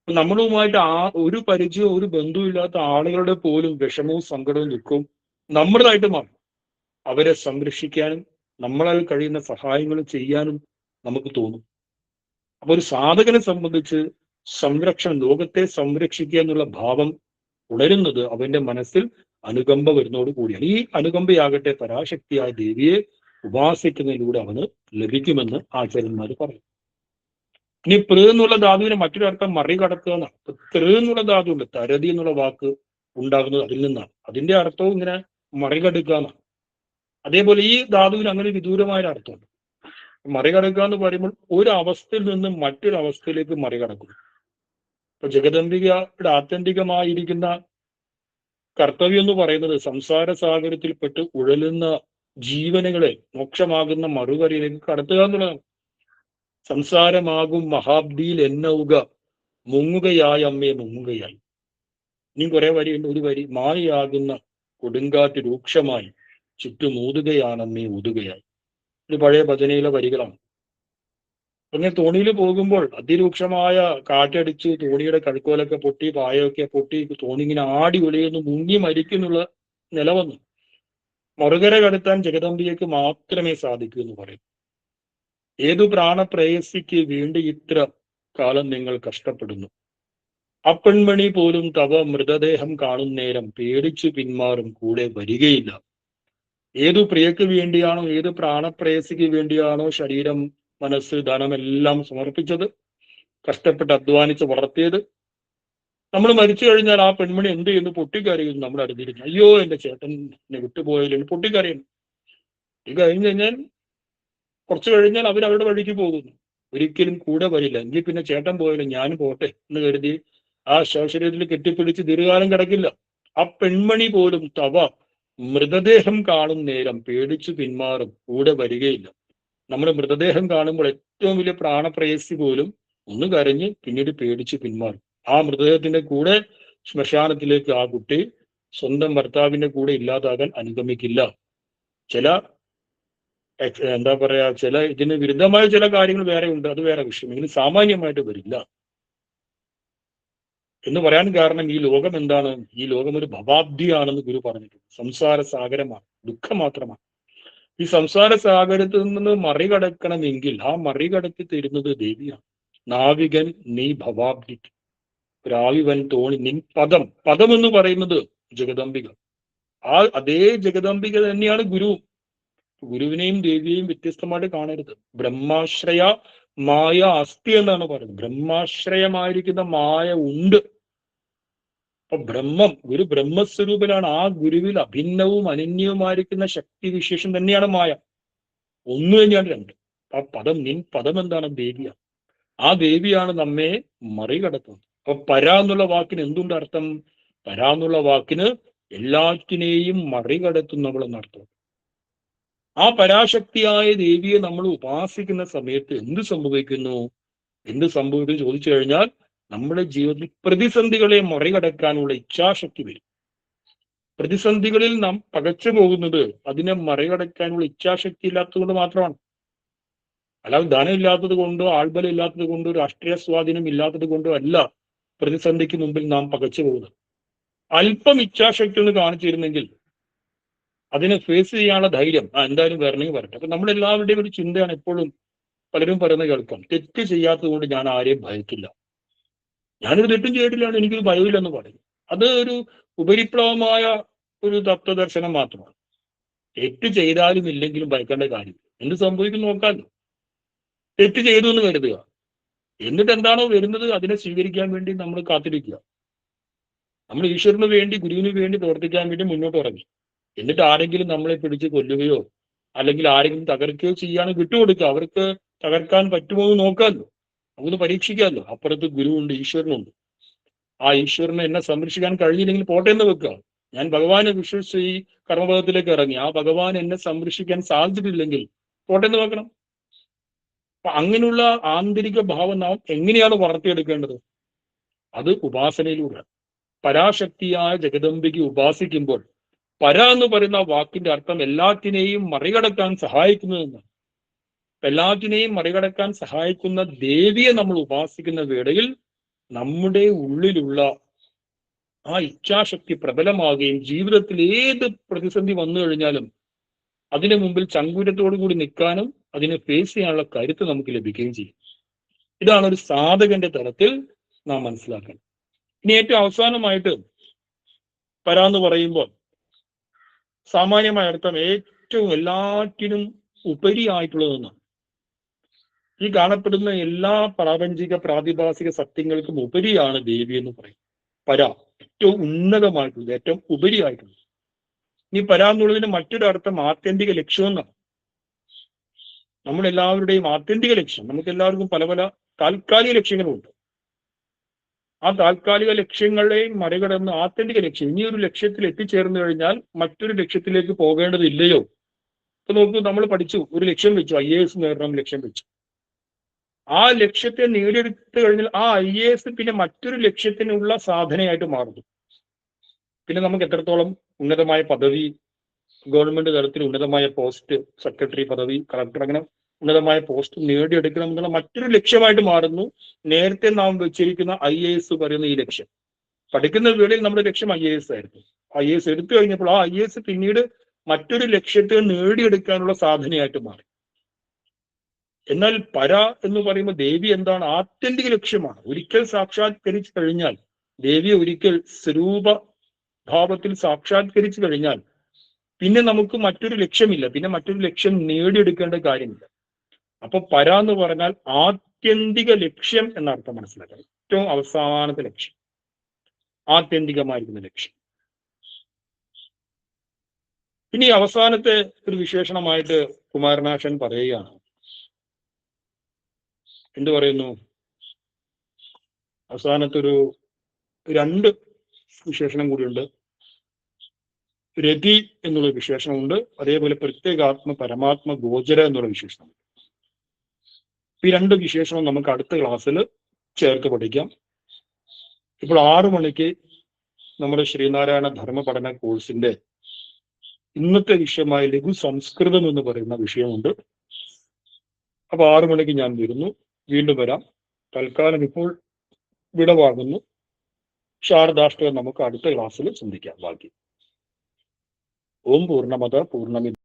നമ്മളുമായിട്ട് ഒരു പരിചയവും ഒരു ബന്ധവുമില്ലാത്ത ആളുകളുടെ പോലും വിഷമവും സങ്കടവും ദുഃഖവും നമ്മുടേതായിട്ട് മാറും. അവരെ സംരക്ഷിക്കാനും നമ്മളാൽ കഴിയുന്ന സഹായങ്ങൾ ചെയ്യാനും നമുക്ക് തോന്നും. അപ്പൊ ഒരു സാധകനെ സംബന്ധിച്ച് സംരക്ഷണം, ലോകത്തെ സംരക്ഷിക്കുക എന്നുള്ള ഭാവം ഉണരുന്നത് അവന്റെ മനസ്സിൽ അനുകമ്പ വരുന്നതോട് കൂടിയാണ്. ഈ അനുകമ്പയാകട്ടെ പരാശക്തിയായ ദേവിയെ ഉപാസിക്കുന്നതിലൂടെ അവന് ലഭിക്കുമെന്ന് ആചാര്യന്മാർ പറയും. ഇനി പ്ര എന്നുള്ള ധാതുവിനെ മറ്റൊരർത്ഥം മറികടക്കുക എന്നാണ്. ത്ര എന്നുള്ള ധാതു ഉണ്ട്, തരതി എന്നുള്ള വാക്ക് ഉണ്ടാകുന്നത് അതിൽ നിന്നാണ്. അതിന്റെ അർത്ഥവും ഇങ്ങനെ മറികടക്കുക എന്നാണ്. അതേപോലെ ഈ ധാതുവിന് അങ്ങനെ വിദൂരമായ അർത്ഥമുണ്ട്. മറികടക്കുക എന്ന് പറയുമ്പോൾ ഒരു അവസ്ഥയിൽ നിന്ന് മറ്റൊരു അവസ്ഥയിലേക്ക് മറികടക്കുന്നു. ഇപ്പൊ ജഗദംബികയുടെ ആത്യന്തികമായിരിക്കുന്ന കർത്തവ്യം എന്ന് പറയുന്നത് സംസാര സാഗരത്തിൽപ്പെട്ട് ഉഴലുന്ന ജീവനുകളെ മോക്ഷമാകുന്ന മറുകരയിലേക്ക് കടത്തുക എന്നുള്ളതാണ്. സംസാരമാകും മഹാബ്ദിയിൽ എന്നൗക മുങ്ങുകയായി അമ്മയെ മുങ്ങുകയായി. ഇനി കുറെ വരിയുണ്ട്. ഒരു വരി, മായയാകുന്ന കൊടുങ്കാറ്റ് രൂക്ഷമായി ചുറ്റുമൂതുകയാണമ്മേ ഊതുകയായി. ഒരു പഴയ ഭജനയിലെ വരികളാണ്. അങ്ങനെ തോണിയിൽ പോകുമ്പോൾ അതിരൂക്ഷമായ കാറ്റടിച്ച് തോണിയുടെ കഴുക്കോലൊക്കെ പൊട്ടി, പായൊക്കെ പൊട്ടി, തോണി ഇങ്ങനെ ആടി ഉലയുന്നു, മുങ്ങി മരിക്കുന്നുള്ള നിലവന്നു. മറുകര കടത്താൻ ജഗദമ്പികയ്ക്ക് മാത്രമേ സാധിക്കൂ എന്ന് പറയും. ഏതു പ്രാണപ്രേയസിക്ക് വേണ്ടി ഇത്ര കാലം നിങ്ങൾ കഷ്ടപ്പെടുന്നു? അപ്പെൺമണി പോലും തവ മൃതദേഹം കാണുന്നേരം പേടിച്ചു പിന്മാറും, കൂടെ വരികയില്ല. ഏതു പ്രിയക്ക് വേണ്ടിയാണോ, ഏത് പ്രാണപ്രേയസിക്ക് വേണ്ടിയാണോ ശരീരം, മനസ്സ്, ധനമെല്ലാം സമർപ്പിച്ചത്, കഷ്ടപ്പെട്ട് അധ്വാനിച്ച് വളർത്തിയത്, നമ്മൾ മരിച്ചു കഴിഞ്ഞാൽ ആ പെൺമണി എന്ത് ചെയ്യുന്നു? പൊട്ടിക്കരയുന്നു. നമ്മൾ അറിഞ്ഞിരിക്കുന്നു, അയ്യോ എന്റെ ചേട്ടൻ എന്നെ വിട്ടുപോയാലും പൊട്ടിക്കരയുന്നു. ഇത് കഴിഞ്ഞ് കഴിഞ്ഞാൽ കുറച്ചു കഴിഞ്ഞാൽ അവരവരുടെ വഴിക്ക് പോകുന്നു. ഒരിക്കലും കൂടെ വരില്ല. എങ്കിൽ പിന്നെ ചേട്ടൻ പോയാലും ഞാൻ പോട്ടെ എന്ന് കരുതി ആ ശവശരീരത്തിൽ കെട്ടിപ്പിടിച്ച് ദീർഘകാലം കിടക്കില്ല. ആ പെൺമണി പോലും തവ മൃതദേഹം കാണും നേരം പേടിച്ചു പിന്മാറും, കൂടെ വരികയില്ല. നമ്മുടെ മൃതദേഹം കാണുമ്പോൾ ഏറ്റവും വലിയ പ്രാണപ്രേയസി പോലും ഒന്ന് കരഞ്ഞ് പിന്നീട് പേടിച്ച് പിന്മാറും. ആ മൃതദേഹത്തിന്റെ കൂടെ ശ്മശാനത്തിലേക്ക് ആ കുട്ടി സ്വന്തം ഭർത്താവിന്റെ കൂടെ ഇല്ലാതാകാൻ അനുഗമിക്കില്ല. ചില എന്താ പറയാ, ചില ഇതിന് വിരുദ്ധമായ ചില കാര്യങ്ങൾ വേറെ ഉണ്ട്, അത് വേറെ വിഷയം. എങ്കിലും സാമാന്യമായിട്ട് വരില്ല എന്ന് പറയാൻ കാരണം ഈ ലോകം എന്താണ്? ഈ ലോകം ഒരു ഭവാബ്ദിയാണെന്ന് ഗുരു പറഞ്ഞിട്ടുണ്ട്. സംസാര സാഗരമാണ്, ദുഃഖം മാത്രമാണ്. ഈ സംസാര സാഗരത്തിൽ നിന്ന് മറികടക്കണമെങ്കിൽ ആ മറികടത്തി തരുന്നത് ദേവിയാണ്. നാവികൻ നീ ഭവാബ്ദിക്ക്, രാവിവൻ തോണി നിൻ പദം. പദം എന്ന് പറയുന്നത് ജഗദംബിക. ആ അതേ ജഗദംബിക തന്നെയാണ് ഗുരു. ഗുരുവിനെയും ദേവിയെയും വ്യത്യസ്തമായിട്ട് കാണരുത്. ബ്രഹ്മാശ്രയ മായ അസ്ഥി എന്നാണ് പറയുന്നത്. ബ്രഹ്മാശ്രയമായിരിക്കുന്ന മായ ഉണ്ട്. അപ്പൊ ഗുരു ബ്രഹ്മസ്വരൂപനാണ്. ആ ഗുരുവിൽ അഭിന്നവും അനന്യവുമായിരിക്കുന്ന ശക്തി വിശേഷം തന്നെയാണ് മായ. ഒന്ന് തന്നെയാണ് രണ്ട്. ആ പദം, നിൻ പദം എന്താണ്? ദേവിയാണ്. ആ ദേവിയാണ് നമ്മെ മറികടത്തുന്നത്. അപ്പൊ പര എന്നുള്ള വാക്കിന് എന്തുണ്ട് അർത്ഥം? പര എന്നുള്ള വാക്കിന് എല്ലാറ്റിനെയും മറികടത്തുന്നവളെന്നർത്ഥം. ആ പരാശക്തിയായ ദേവിയെ നമ്മൾ ഉപാസിക്കുന്ന സമയത്ത് എന്ത് സംഭവിക്കുന്നു? ചോദിച്ചു കഴിഞ്ഞാൽ നമ്മുടെ ജീവിതത്തിൽ പ്രതിസന്ധികളെ മറികടക്കാനുള്ള ഇച്ഛാശക്തി വരും. പ്രതിസന്ധികളിൽ നാം പകച്ചു പോകുന്നത് അതിനെ മറികടക്കാനുള്ള ഇച്ഛാശക്തി ഇല്ലാത്തത് കൊണ്ട് മാത്രമാണ്. അല്ലാതെ ധനം ഇല്ലാത്തത് കൊണ്ടോ ആൾബലം ഇല്ലാത്തത് കൊണ്ടോ രാഷ്ട്രീയ സ്വാധീനം ഇല്ലാത്തത് കൊണ്ടോ അല്ല പ്രതിസന്ധിക്ക് മുമ്പിൽ നാം പകച്ചു പോകുന്നത്. അല്പം ഇച്ഛാശക്തി ഒന്ന് കാണിച്ചിരുന്നെങ്കിൽ അതിനെ ഫേസ് ചെയ്യാനുള്ള ധൈര്യം എന്തായാലും വരണമെങ്കിൽ വരട്ടെ. അപ്പൊ നമ്മളെല്ലാവരുടെയും ഒരു ചിന്തയാണ് എപ്പോഴും പലരും പറയുന്നത് കേൾക്കാം, തെറ്റ് ചെയ്യാത്തത് കൊണ്ട് ഞാൻ ആരെയും ഭയക്കില്ല, ഞാനൊരു തെറ്റും ചെയ്തിട്ടില്ലാണ്, എനിക്കൊരു ഭയമില്ലെന്ന് പറയും. അത് ഒരു ഉപരിപ്ലവമായ ഒരു തത്വദർശനം മാത്രമാണ്. തെറ്റ് ചെയ്താലും ഇല്ലെങ്കിലും ഭയക്കേണ്ട കാര്യം എന്ത് സംഭവിക്കും നോക്കാമല്ലോ. തെറ്റ് ചെയ്തു എന്ന് കരുതുക, എന്നിട്ട് എന്താണോ വരുന്നത് അതിനെ സ്വീകരിക്കാൻ വേണ്ടി നമ്മൾ കാത്തിരിക്കുക. നമ്മൾ ഈശ്വരന് വേണ്ടി, ഗുരുവിന് വേണ്ടി പ്രവർത്തിക്കാൻ വേണ്ടി മുന്നോട്ട് ഇറങ്ങി, എന്നിട്ട് ആരെങ്കിലും നമ്മളെ പിടിച്ച് കൊല്ലുകയോ അല്ലെങ്കിൽ ആരെങ്കിലും തകർക്കുകയോ ചെയ്യാൻ വിട്ടുകൊടുക്കുക. അവർക്ക് തകർക്കാൻ പറ്റുമോ എന്ന് നോക്കാമല്ലോ, നമുക്ക് പരീക്ഷിക്കാമല്ലോ. അപ്പുറത്ത് ഗുരുവുണ്ട്, ഈശ്വരനുണ്ട്. ആ ഈശ്വരനെ എന്നെ സംരക്ഷിക്കാൻ കഴിഞ്ഞില്ലെങ്കിൽ പോട്ടെ എന്ന് വെക്കുക. ഞാൻ ഭഗവാനെ വിശ്വസിച്ച് ഈ കർമ്മപഥത്തിലേക്ക് ഇറങ്ങി, ആ ഭഗവാൻ എന്നെ സംരക്ഷിക്കാൻ സാധിച്ചിട്ടില്ലെങ്കിൽ പോട്ടെ എന്ന് വെക്കണം. അപ്പൊ അങ്ങനെയുള്ള ആന്തരിക ഭാവം നാം എങ്ങനെയാണ് വളർത്തിയെടുക്കേണ്ടത്? അത് ഉപാസനയിലൂടെ. പരാശക്തിയായ ജഗദംബിക്ക് ഉപാസിക്കുമ്പോൾ പര എന്ന് പറയുന്ന വാക്കിന്റെ അർത്ഥം എല്ലാറ്റിനെയും മറികടക്കാൻ സഹായിക്കുന്നതെന്നാണ്. എല്ലാറ്റിനെയും മറികടക്കാൻ സഹായിക്കുന്ന ദേവിയെ നമ്മൾ ഉപാസിക്കുന്ന വേളയിൽ നമ്മുടെ ഉള്ളിലുള്ള ആ ഇച്ഛാശക്തി പ്രബലമാകുകയും ജീവിതത്തിൽ ഏത് പ്രതിസന്ധി വന്നു കഴിഞ്ഞാലും അതിനു മുമ്പിൽ ചങ്കൂറ്റത്തോടു കൂടി നിൽക്കാനും അതിനെ ഫേസ് ചെയ്യാനുള്ള കരുത്ത് നമുക്ക് ലഭിക്കുകയും ചെയ്യും. ഇതാണ് ഒരു സാധകന്റെ തലത്തിൽ നാം മനസ്സിലാക്കണം. ഇനി ഏറ്റവും അവസാനമായിട്ട് പര എന്ന് പറയുമ്പോൾ സാമാന്യമായ അർത്ഥം ഏറ്റവും എല്ലാറ്റിനും ഉപരിയായിട്ടുള്ളതെന്നാണ്. ഈ കാണപ്പെടുന്ന എല്ലാ പ്രാപഞ്ചിക പ്രാതിഭാസിക സത്യങ്ങൾക്കും ഉപരിയാണ് ദേവി എന്ന് പറയും. പര ഏറ്റവും ഉന്നതമായിട്ടുള്ളത്, ഏറ്റവും ഉപരിയായിട്ടുള്ളത്. ഇനി പര എന്നുള്ളതിന് മറ്റൊരു അർത്ഥം ആത്യന്തിക ലക്ഷ്യം എന്നാണ്. നമ്മളെല്ലാവരുടെയും ആത്യന്തിക ലക്ഷ്യം, നമുക്ക് എല്ലാവർക്കും പല പല താൽക്കാലിക ലക്ഷ്യങ്ങളുണ്ട്. ആ താൽക്കാലിക ലക്ഷ്യങ്ങളെ മറികടന്ന് ആത്യന്തിക ലക്ഷ്യം, ഇനി ഒരു ലക്ഷ്യത്തിൽ എത്തിച്ചേർന്നു കഴിഞ്ഞാൽ മറ്റൊരു ലക്ഷ്യത്തിലേക്ക് പോകേണ്ടതില്ലയോ? ഇപ്പൊ നോക്കൂ, നമ്മൾ പഠിച്ചു, ഒരു ലക്ഷ്യം വെച്ചു, IAS നേടണം ലക്ഷ്യം വെച്ചു. ആ ലക്ഷ്യത്തെ നേടിയെടുത്തു കഴിഞ്ഞാൽ ആ IAS പിന്നെ മറ്റൊരു ലക്ഷ്യത്തിനുള്ള സാധനയായിട്ട് മാറുന്നു. പിന്നെ നമുക്ക് എത്രത്തോളം ഉന്നതമായ പദവി, ഗവൺമെന്റ് തലത്തിൽ ഉന്നതമായ പോസ്റ്റ്, സെക്രട്ടറി പദവി, കളക്ടർ, അങ്ങനെ ഉന്നതമായ പോസ്റ്റ് നേടിയെടുക്കണം എന്നുള്ള മറ്റൊരു ലക്ഷ്യമായിട്ട് മാറുന്നു. നേരത്തെ നാം വെച്ചിരിക്കുന്ന IAS പറയുന്ന ഈ ലക്ഷ്യം. പഠിക്കുന്ന വേളയിൽ നമ്മുടെ ലക്ഷ്യം IAS ആയിരുന്നു. IAS എടുത്തു കഴിഞ്ഞപ്പോൾ ആ IAS പിന്നീട് മറ്റൊരു ലക്ഷ്യത്തെ നേടിയെടുക്കാനുള്ള സാധനയായിട്ട് മാറി. എന്നാൽ പര എന്ന് പറയുമ്പോൾ ദേവി എന്താണ്? ആത്യന്തിക ലക്ഷ്യമാണ്. ഒരിക്കൽ സാക്ഷാത്കരിച്ചു കഴിഞ്ഞാൽ, ദേവിയെ ഒരിക്കൽ സ്വരൂപ ഭാവത്തിൽ സാക്ഷാത്കരിച്ചു കഴിഞ്ഞാൽ പിന്നെ നമുക്ക് മറ്റൊരു ലക്ഷ്യമില്ല, പിന്നെ മറ്റൊരു ലക്ഷ്യം നേടിയെടുക്കേണ്ട കാര്യമില്ല. അപ്പൊ പര എന്ന് പറഞ്ഞാൽ ആത്യന്തിക ലക്ഷ്യം എന്നർത്ഥം മനസ്സിലാക്കാം. ഏറ്റവും അവസാനത്തെ ലക്ഷ്യം, ആത്യന്തികമായിരിക്കുന്ന ലക്ഷ്യം. ഇനി അവസാനത്തെ ഒരു വിശേഷണമായിട്ട് കുമാരനാശൻ പറയുകയാണ്. എന്ത് പറയുന്നു? അവസാനത്തൊരു 2 വിശേഷണം കൂടിയുണ്ട്. രതി എന്നുള്ള വിശേഷണമുണ്ട്, അതേപോലെ പ്രത്യേകാത്മ പരമാത്മ ഗോചര എന്നുള്ള വിശേഷണമുണ്ട്. ഈ 2 വിശേഷണം നമുക്ക് അടുത്ത ക്ലാസ്സിൽ ചേർത്ത് പഠിക്കാം. ഇപ്പോൾ 6 മണിക്ക് നമ്മുടെ ശ്രീനാരായണ ധർമ്മ പഠന കോഴ്സിന്റെ ഇന്നത്തെ വിഷയമായ ലഘു സംസ്കൃതം എന്ന് പറയുന്ന വിഷയമുണ്ട്. അപ്പൊ 6 മണിക്ക് ഞാൻ വരുന്നു, വീണ്ടും വരാം. തൽക്കാലം ഇപ്പോൾ വിടവാങ്ങുന്നു. ശാരദാഷ്ടകം നമുക്ക് അടുത്ത ക്ലാസ്സിൽ ചിന്തിക്കാം ബാക്കി. ഓം പൂർണ്ണമത പൂർണ്ണമിത